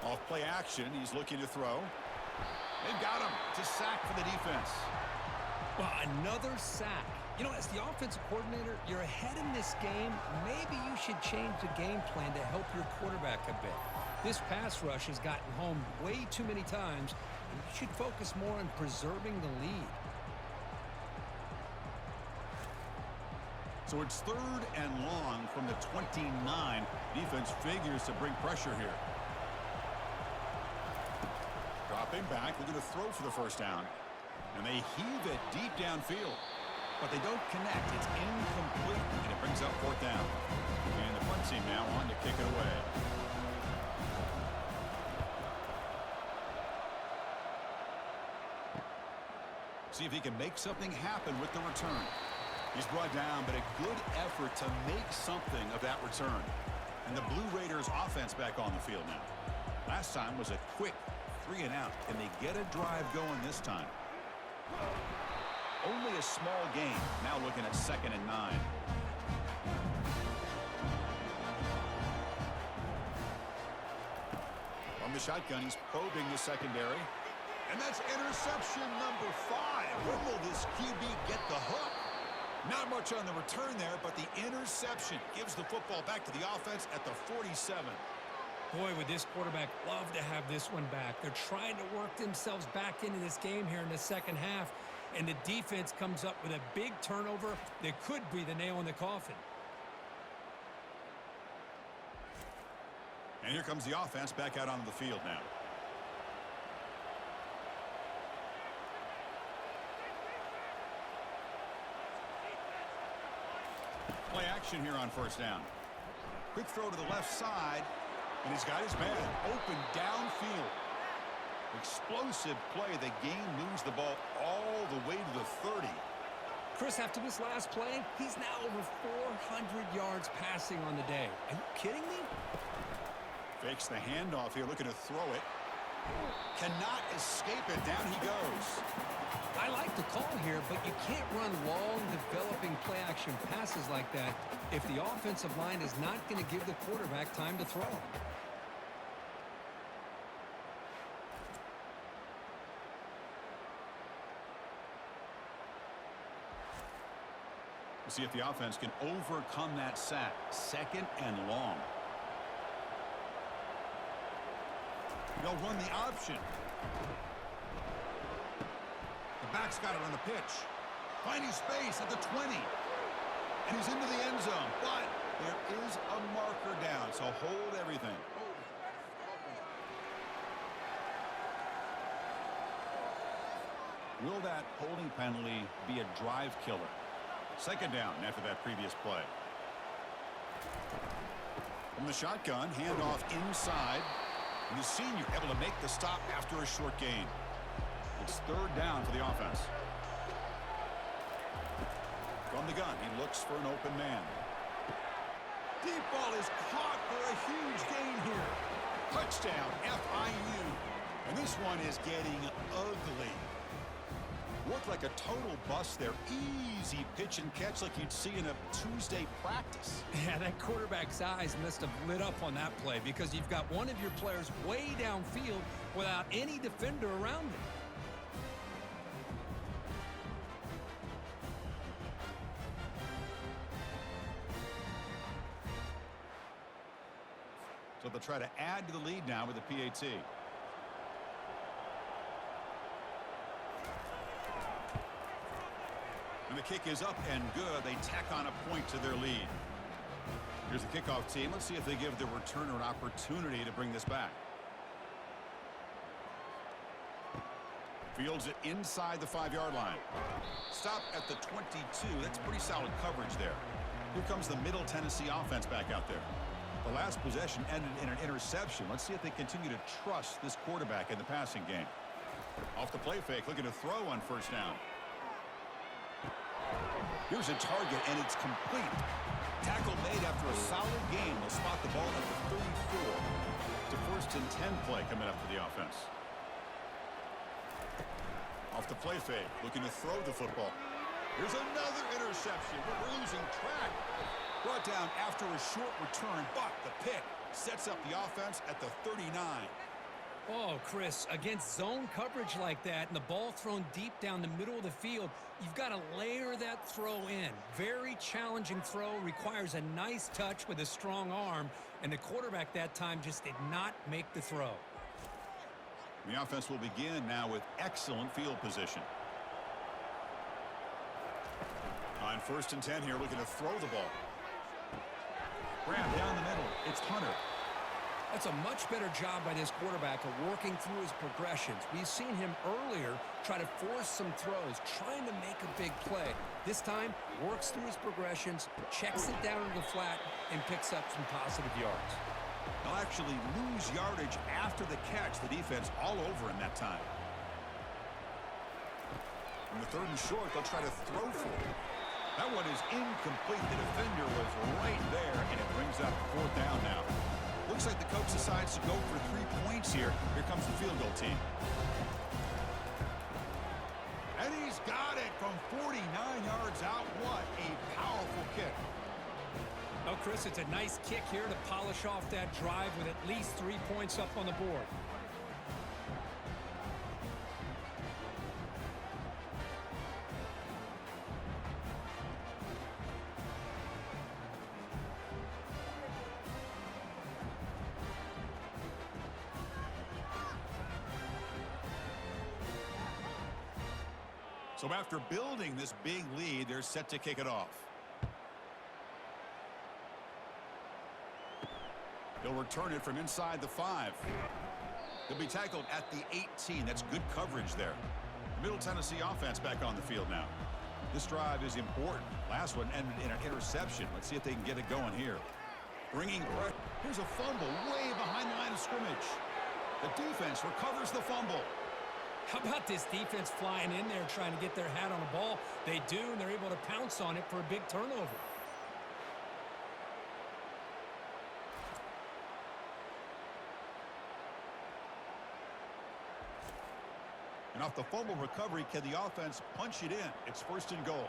Off play action, he's looking to throw. They've got him. It's a sack for the defense. Well, another sack. You know, as the offensive coordinator, you're ahead in this game. Maybe you should change the game plan to help your quarterback a bit. This pass rush has gotten home way too many times, and you should focus more on preserving the lead. So it's 3rd and long from the 29. Defense figures to bring pressure here. Dropping back, looking to throw for the 1st down. And they heave it deep downfield. But they don't connect. It's incomplete. And it brings up 4th down. And the punt team now on to kick it away. See if he can make something happen with the return. He's brought down, but a good effort to make something of that return. And the Blue Raiders offense back on the field now. Last time was a quick 3-and-out. Can they get a drive going this time? Only a small gain. Now looking at 2nd and 9. From the shotgun, he's probing the secondary. And that's interception number 5. When will this QB get the hook? Not much on the return there, but the interception gives the football back to the offense at the 47. Boy, would this quarterback love to have this one back. They're trying to work themselves back into this game here in the second half, and the defense comes up with a big turnover that could be the nail in the coffin. And here comes the offense back out onto the field now. Play action here on 1st down. Quick throw to the left side, and he's got his man open downfield. Explosive play. The game moves the ball all the way to the 30. Chris, after this last play, he's now over 400 yards passing on the day. Are you kidding me? Fakes the handoff here, looking to throw it. Cannot escape it. Down he goes. I like the call here, but you can't run long, developing play-action passes like that if the offensive line is not going to give the quarterback time to throw. We'll see if the offense can overcome that sack. 2nd and long. They'll run the option. The back's got it on the pitch. Finding space at the 20. And he's into the end zone. But there is a marker down, so hold everything. Will that holding penalty be a drive killer? 2nd down after that previous play. From the shotgun, handoff inside. And the senior able to make the stop after a short gain. It's 3rd down for the offense. From the gun, he looks for an open man. Deep ball is caught for a huge gain here. Touchdown, FIU. And this one is getting ugly. Looked like a total bust there. Easy pitch and catch like you'd see in a Tuesday practice. Yeah, that quarterback's eyes must have lit up on that play because you've got one of your players way downfield without any defender around him. So they'll try to add to the lead now with the PAT. And the kick is up and good. They tack on a point to their lead. Here's the kickoff team. Let's see if they give the returner an opportunity to bring this back. Fields it inside the 5-yard line. Stop at the 22. That's pretty solid coverage there. Here comes the Middle Tennessee offense back out there. The last possession ended in an interception. Let's see if they continue to trust this quarterback in the passing game. Off the play fake, looking to throw on 1st down. Here's a target, and it's complete. Tackle made after a solid game. They'll spot the ball at the 34. It's a 1st and 10 play coming up for the offense. Off the play fake, looking to throw the football. Here's another interception, but we're losing track. Brought down after a short return, but the pick sets up the offense at the 39. Oh, Chris, against zone coverage like that and the ball thrown deep down the middle of the field, you've got to layer that throw in. Very challenging throw, requires a nice touch with a strong arm, and the quarterback that time just did not make the throw. The offense will begin now with excellent field position. On 1st and 10 here, looking to throw the ball. Grab down the middle. It's Hunter. That's a much better job by this quarterback of working through his progressions. We've seen him earlier try to force some throws, trying to make a big play. This time, works through his progressions, checks it down to the flat, and picks up some positive yards. They'll actually lose yardage after the catch. The defense all over him that time. On the 3rd and short, they'll try to throw for it. That one is incomplete. The defender was right there, and it brings up 4th down now. Looks like the coach decides to go for 3 points here. Here comes the field goal team. And he's got it from 49 yards out. What a powerful kick. Oh, Chris, it's a nice kick here to polish off that drive with at least 3 points up on the board. So after building this big lead, they're set to kick it off. He'll return it from inside the 5. He'll be tackled at the 18. That's good coverage there. Middle Tennessee offense back on the field now. This drive is important. Last one ended in an interception. Let's see if they can get it going here. Here's a fumble way behind the line of scrimmage. The defense recovers the fumble. How about this defense flying in there trying to get their hat on the ball? They do, and they're able to pounce on it for a big turnover. And off the fumble recovery, can the offense punch it in? It's 1st and goal.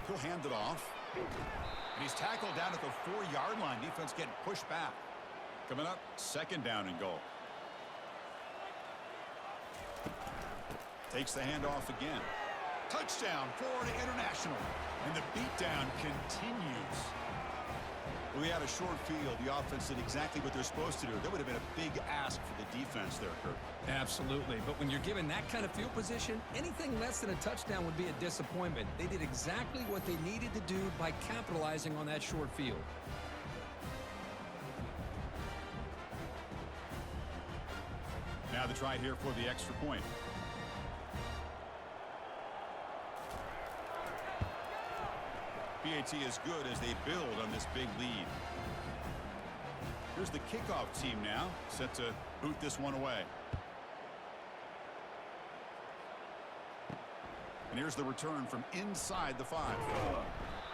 He'll hand it off. And he's tackled down at the 4-yard line. Defense getting pushed back. Coming up, 2nd down and goal. Takes the handoff again. Touchdown, Florida International. And the beatdown continues. We had a short field. The offense did exactly what they're supposed to do. That would have been a big ask for the defense there, Kurt. Absolutely. But when you're given that kind of field position, anything less than a touchdown would be a disappointment. They did exactly what they needed to do by capitalizing on that short field. Now the try here for the extra point. PAT is good as they build on this big lead. Here's the kickoff team now, set to boot this one away. And here's the return from inside the 5.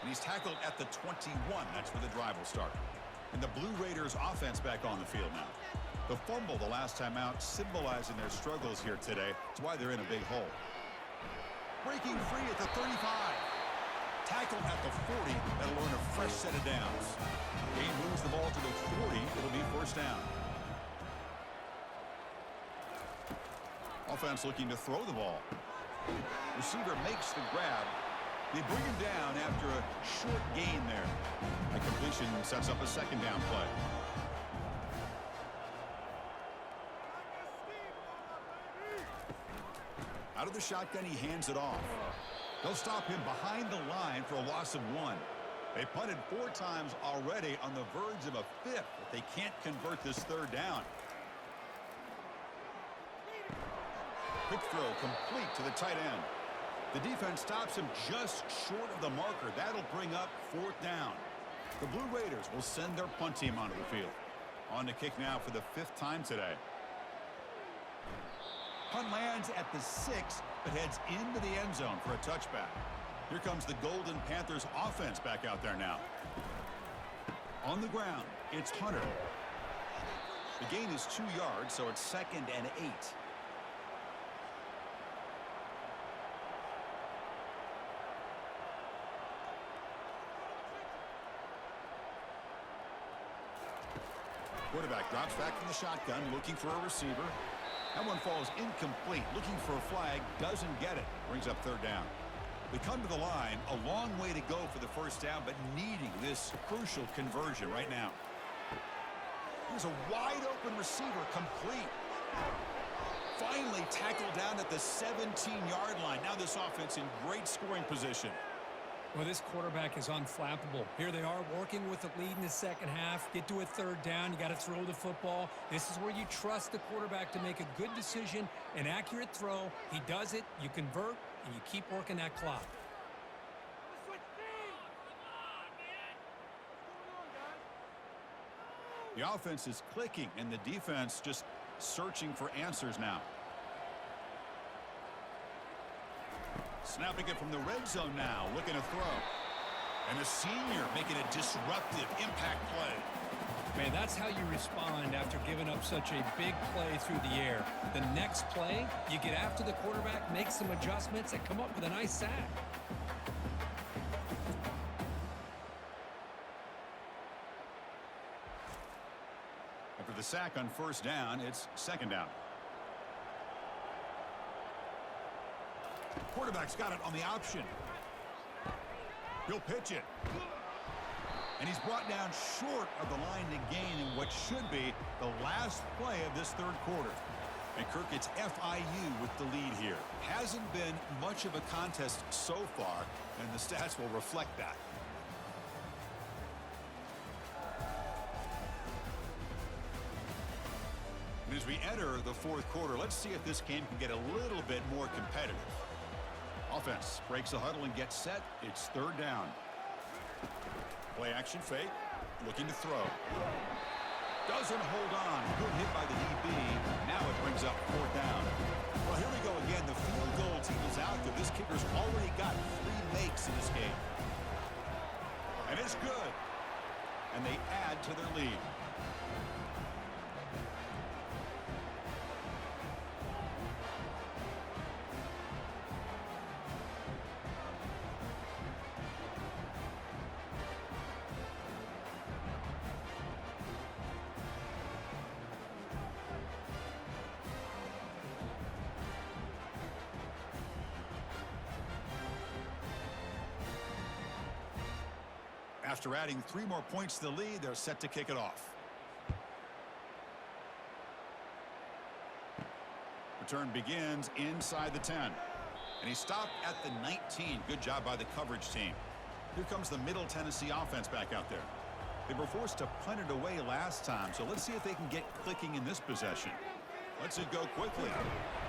And he's tackled at the 21. That's where the drive will start. And the Blue Raiders offense back on the field now. The fumble the last time out symbolizing their struggles here today. That's why they're in a big hole. Breaking free at the 35. Tackled at the 40. That'll earn a fresh set of downs. Game moves the ball to the 40. It'll be 1st down. Offense looking to throw the ball. Receiver makes the grab. They bring him down after a short gain there. A completion sets up a 2nd down play. Out of the shotgun, he hands it off. They'll stop him behind the line for a loss of 1. They punted 4 times already, on the verge of a 5th, but they can't convert this 3rd down. Quick throw complete to the tight end. The defense stops him just short of the marker. That'll bring up 4th down. The Blue Raiders will send their punt team onto the field. On to kick now for the 5th time today. Punt lands at the 6, but heads into the end zone for a touchback. Here comes the Golden Panthers offense back out there now. On the ground, it's Hunter. The gain is 2 yards, so it's 2nd and 8. Quarterback drops back from the shotgun, looking for a receiver. That one falls incomplete. Looking for a flag, doesn't get it. Brings up 3rd down. They come to the line, a long way to go for the 1st down, but needing this crucial conversion right now. There's a wide open receiver, complete. Finally tackled down at the 17-yard line. Now this offense in great scoring position. Well, this quarterback is unflappable. Here they are working with the lead in the 2nd half. Get to a 3rd down. You got to throw the football. This is where you trust the quarterback to make a good decision, an accurate throw. He does it. You convert, and you keep working that clock. The offense is clicking, and the defense just searching for answers now. Snapping it from the red zone now, looking to throw. And a senior making a disruptive impact play. Man, that's how you respond after giving up such a big play through the air. The next play, you get after the quarterback, make some adjustments, and come up with a nice sack. After the sack on first down, it's second down. Quarterback's got it on the option. He'll pitch it. And he's brought down short of the line to gain in what should be the last play of this third quarter. And Kirk, it's FIU with the lead here. Hasn't been much of a contest so far, and the stats will reflect that. And as we enter the fourth quarter, let's see if this game can get a little bit more competitive. Offense breaks the huddle and gets set. It's third down. Play action fake. Looking to throw. Doesn't hold on. Good hit by the DB. Now it brings up fourth down. Well, here we go again. The field goal team is out there. This kicker's already got 3 makes in this game. And it's good. And they add to their lead. After adding 3 more points to the lead, they're set to kick it off. Return begins inside the 10. And he stopped at the 19. Good job by the coverage team. Here comes the Middle Tennessee offense back out there. They were forced to punt it away last time, so let's see if they can get clicking in this possession. Lets it go quickly.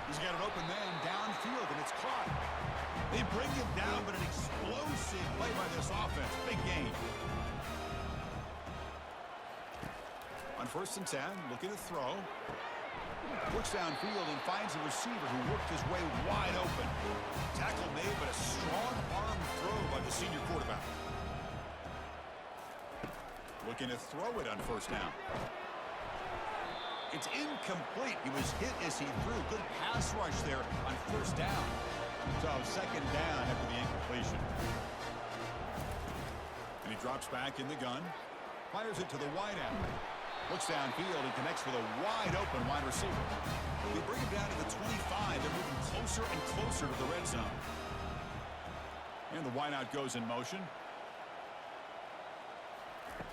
He's got an open man downfield, and it's caught. They bring him down, but an explosive play by this offense. Big gain. On first and 10, looking to throw. Looks downfield and finds a receiver who worked his way wide open. Tackle made, but a strong arm throw by the senior quarterback. Looking to throw it on first down. It's incomplete. He was hit as he threw. Good pass rush there on first down. So second down after the incompletion. And he drops back in the gun. Fires it to the wide end. Looks downfield and connects with a wide open wide receiver. They bring him down to the 25. They're moving closer and closer to the red zone. And the wideout goes in motion.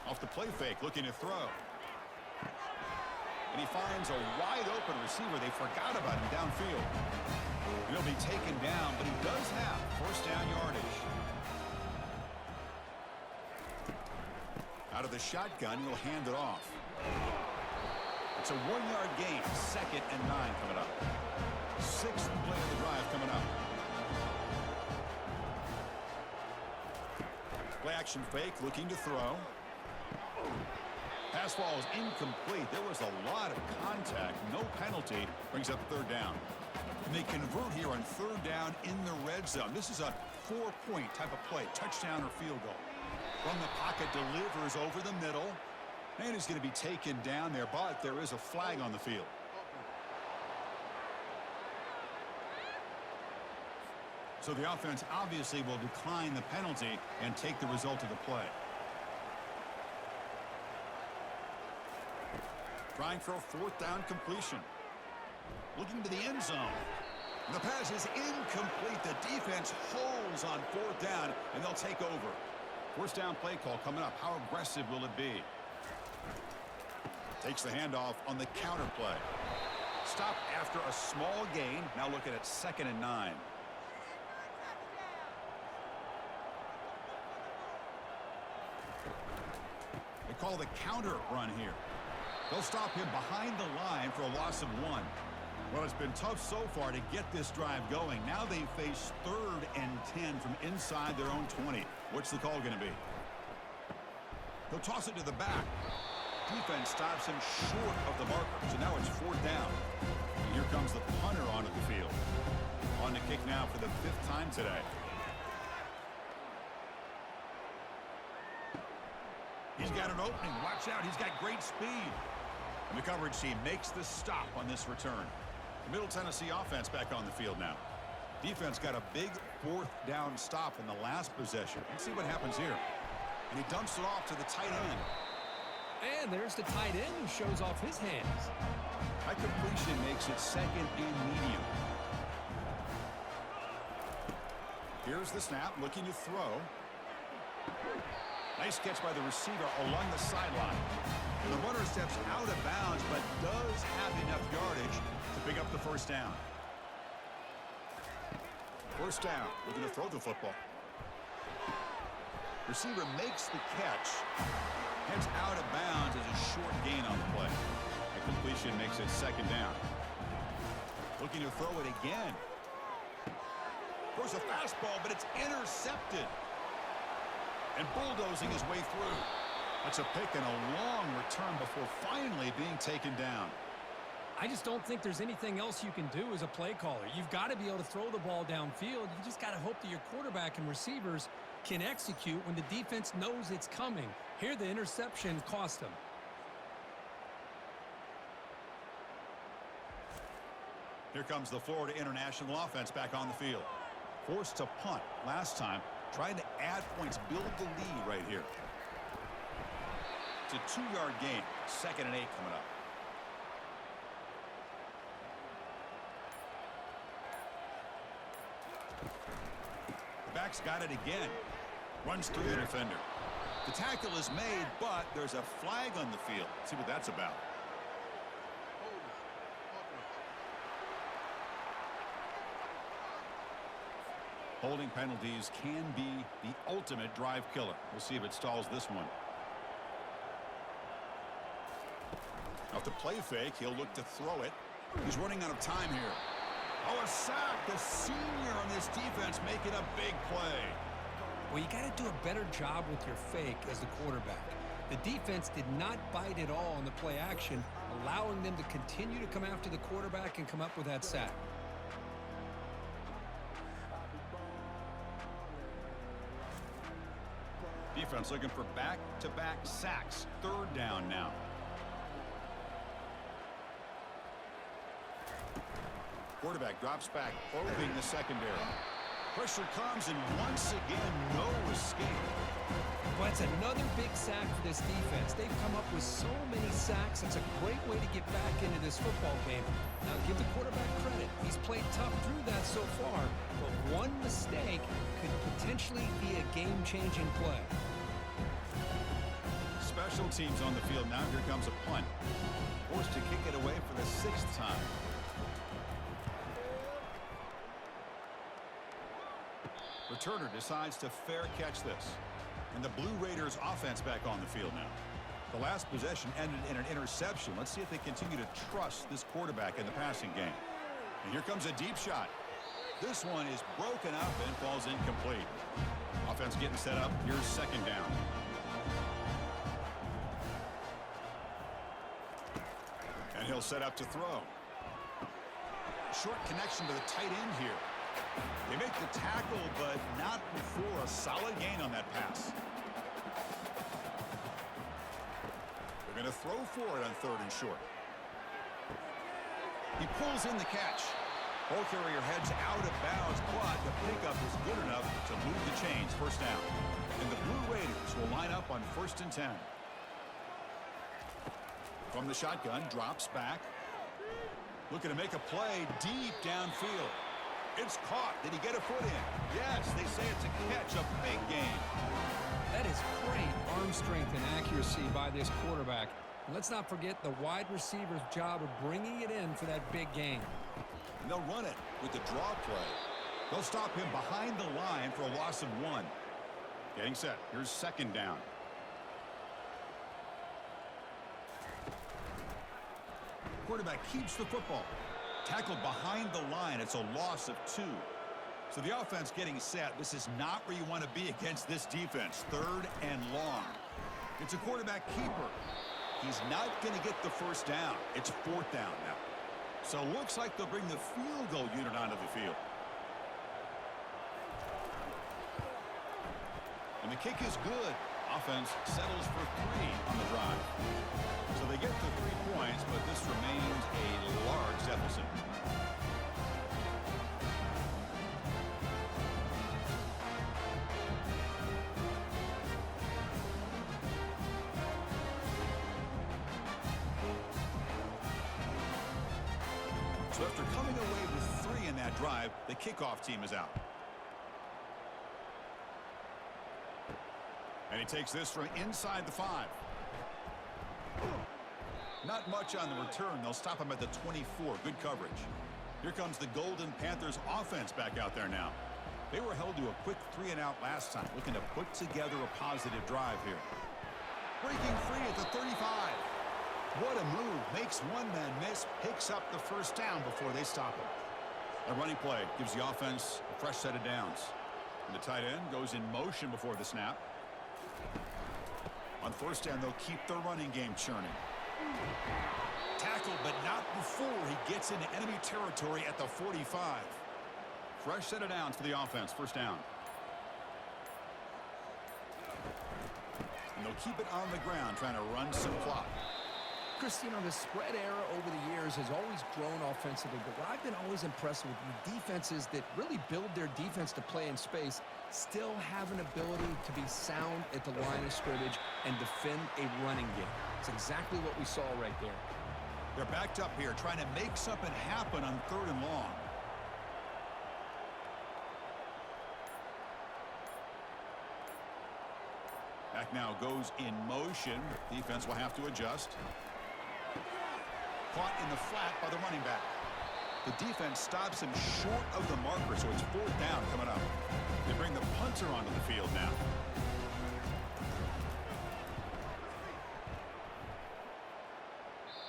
Off the play fake, looking to throw. And he finds a wide open receiver. They forgot about him downfield. And he'll be taken down, but he does have first down yardage. Out of the shotgun, he'll hand it off. It's a 1-yard gain. Second and 9 coming up. 6th play of the drive coming up. Play action fake, looking to throw. Pass ball is incomplete. There was a lot of contact. No penalty. Brings up third down. And they convert here on third down in the red zone. This is a 4-point type of play. Touchdown or field goal. From the pocket, delivers over the middle. And he's going to be taken down there, but there is a flag on the field. So the offense obviously will decline the penalty and take the result of the play. Trying for a fourth down completion. Looking to the end zone. The pass is incomplete. The defense holds on fourth down, and they'll take over. First down play call coming up. How aggressive will it be? Takes the handoff on the counter play. Stop after a small gain. Now looking at 2nd and 9. They call the counter run here. They'll stop him behind the line for a loss of 1. Well, it's been tough so far to get this drive going. Now they face 3rd and 10 from inside their own 20. What's the call going to be? He'll toss it to the back. Defense stops him short of the marker, so now it's 4th down. And here comes the punter onto the field. On to kick now for the 5th time today. He's got an opening. Watch out. He's got great speed. And the coverage team makes the stop on this return. The Middle Tennessee offense back on the field now. Defense got a big 4th down stop in the last possession. Let's see what happens here. And he dumps it off to the tight end. And there's the tight end who shows off his hands. High completion makes it 2nd and medium. Here's the snap, looking to throw. Nice catch by the receiver along the sideline. The runner steps out of bounds, but does have enough yardage to pick up the 1st down. 1st down, looking to throw the football. Receiver makes the catch. Heads out of bounds as a short gain on the play. The completion makes it 2nd down. Looking to throw it again. Throws a fastball, but it's intercepted. And bulldozing his way through. That's a pick and a long return before finally being taken down. I just don't think there's anything else you can do as a play caller. You've got to be able to throw the ball downfield. You just got to hope that your quarterback and receivers can execute when the defense knows it's coming. Here, the interception cost him. Here comes the Florida International offense back on the field. Forced to punt last time. Trying to add points, build the lead right here. It's a 2-yard gain. 2nd and 8 coming up. The back's got it again. Runs through the defender. The tackle is made, but there's a flag on the field. Let's see what that's about. Holding penalties can be the ultimate drive killer. We'll see if it stalls this one. Off the play fake, he'll look to throw it. He's running out of time here. Oh, a sack. The senior on this defense making a big play. Well, you got to do a better job with your fake as the quarterback. The defense did not bite at all on the play action, allowing them to continue to come after the quarterback and come up with that sack. Defense looking for back-to-back sacks. 3rd down now. Quarterback drops back, probing the secondary. Pressure comes, and once again, no escape. Well, that's another big sack for this defense. They've come up with so many sacks. It's a great way to get back into this football game. Now, give the quarterback credit. He's played tough through that so far, but one mistake could potentially be a game-changing play. Special teams on the field now. Here comes a punt. Forced to kick it away for the 6th time. Returner decides to fair catch this. And the Blue Raiders offense back on the field now. The last possession ended in an interception. Let's see if they continue to trust this quarterback in the passing game. And here comes a deep shot. This one is broken up and falls incomplete. Offense getting set up. Here's 2nd down. And he'll set up to throw. Short connection to the tight end here. They make the tackle, but not before a solid gain on that pass. They're going to throw for it on 3rd and short. He pulls in the catch. Ball carrier heads out of bounds, but the pickup is good enough to move the chains. 1st down. And the Blue Raiders will line up on 1st and 10. From the shotgun, drops back. Looking to make a play deep downfield. It's caught. Did he get a foot in? Yes, they say it's a catch, a big gain. That is great arm strength and accuracy by this quarterback. And let's not forget the wide receiver's job of bringing it in for that big gain. And they'll run it with the draw play. They'll stop him behind the line for a loss of 1. Getting set. Here's 2nd down. Quarterback keeps the football. Tackled behind the line. It's a loss of 2. So the offense getting set. This is not where you want to be against this defense. 3rd and long. It's a quarterback keeper. He's not going to get the first down. It's 4th down now. So looks like they'll bring the field goal unit onto the field. And the kick is good. Offense settles for 3 on the drive. So they get the 3 points, but this remains a large deficit. So after coming away with 3 in that drive, the kickoff team is out. And he takes this from inside the 5. Not much on the return. They'll stop him at the 24. Good coverage. Here comes the Golden Panthers offense back out there now. They were held to a quick 3-and-out last time, looking to put together a positive drive here. Breaking free at the 35. What a move. Makes one man miss, picks up the first down before they stop him. A running play gives the offense a fresh set of downs. And the tight end goes in motion before the snap. On first down, they'll keep their running game churning. Tackled, but not before he gets into enemy territory at the 45. Fresh set of downs for the offense. First down. And they'll keep it on the ground, trying to run some clock. Chris, you know, the spread era over the years has always grown offensively, but what I've been always impressed with defenses that really build their defense to play in space still have an ability to be sound at the line of scrimmage and defend a running game. It's exactly what we saw right there. They're backed up here, trying to make something happen on 3rd and long. Back now goes in motion. Defense will have to adjust. Caught in the flat by the running back. The defense stops him short of the marker, so it's 4th down coming up. They bring the punter onto the field now.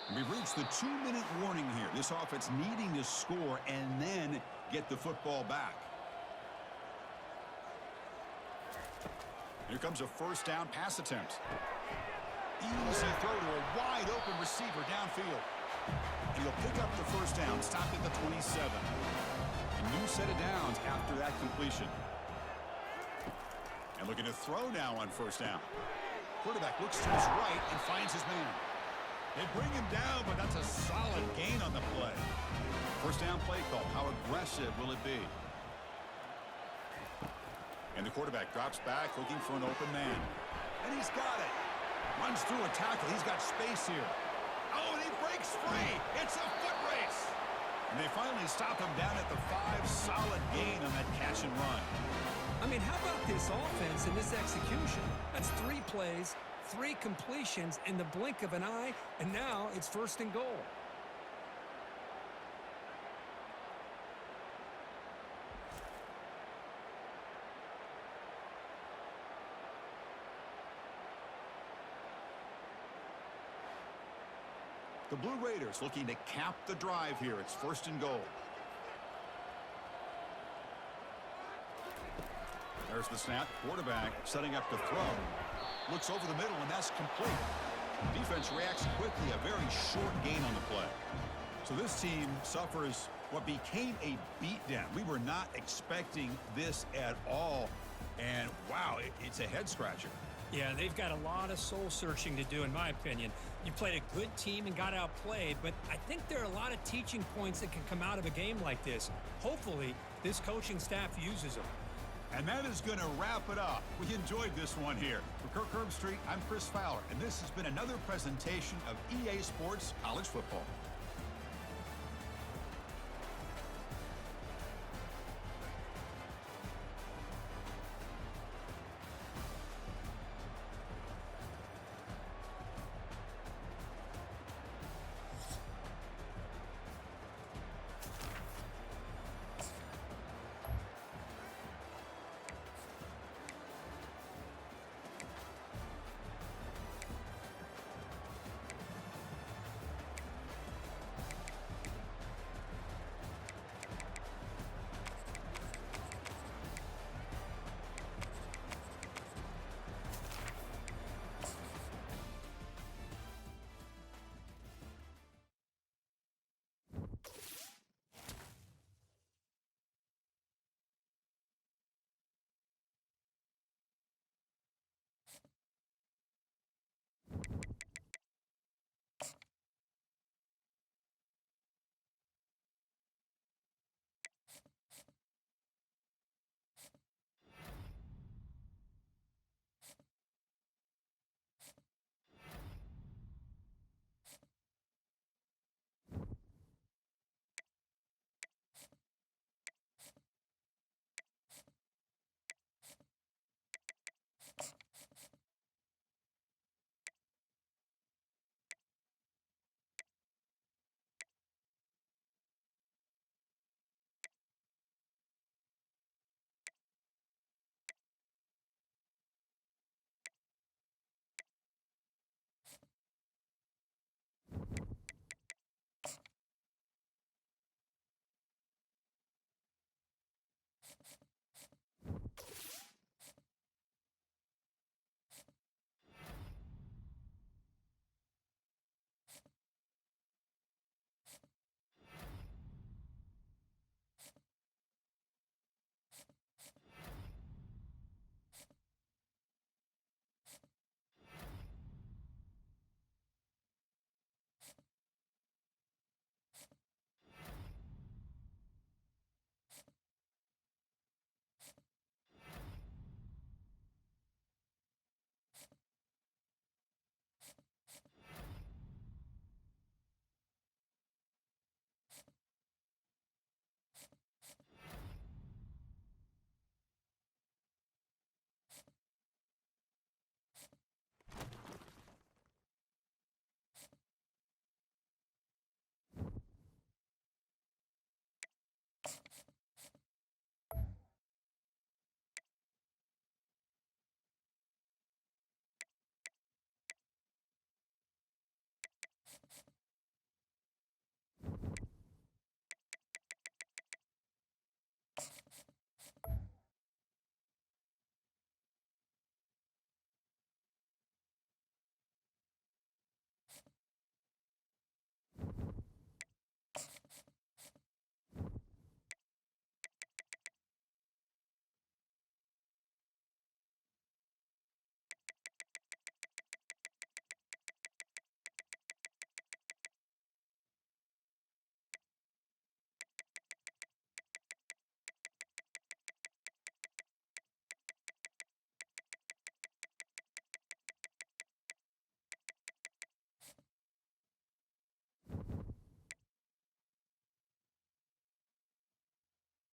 And we've reached the 2-minute warning here. This offense needing to score and then get the football back. Here comes a first down pass attempt. Easy throw to a wide open receiver downfield. And he'll pick up the first down, stop at the 27. A new set of downs after that completion. And looking to throw now on first down. Quarterback looks to his right and finds his man. They bring him down, but that's a solid gain on the play. First down play call. How aggressive will it be? And the quarterback drops back, looking for an open man. And he's got it. Runs through a tackle. He's got space here. Oh, and he breaks free. It's a foot race. And they finally stop him down at the 5. Solid gain on that catch and run. I mean, how about this offense and this execution? That's 3 plays, 3 completions in the blink of an eye, and now it's 1st and goal. The Blue Raiders looking to cap the drive here. It's 1st and goal. There's the snap. Quarterback setting up to throw. Looks over the middle, and that's complete. Defense reacts quickly. A very short gain on the play. So this team suffers what became a beatdown. We were not expecting this at all. And, wow, it's a head-scratcher. Yeah, they've got a lot of soul-searching to do, in my opinion. You played a good team and got outplayed, but I think there are a lot of teaching points that can come out of a game like this. Hopefully, this coaching staff uses them. And that is going to wrap it up. We enjoyed this one here. For Kirk Herbstreit, I'm Chris Fowler, and this has been another presentation of EA Sports College Football.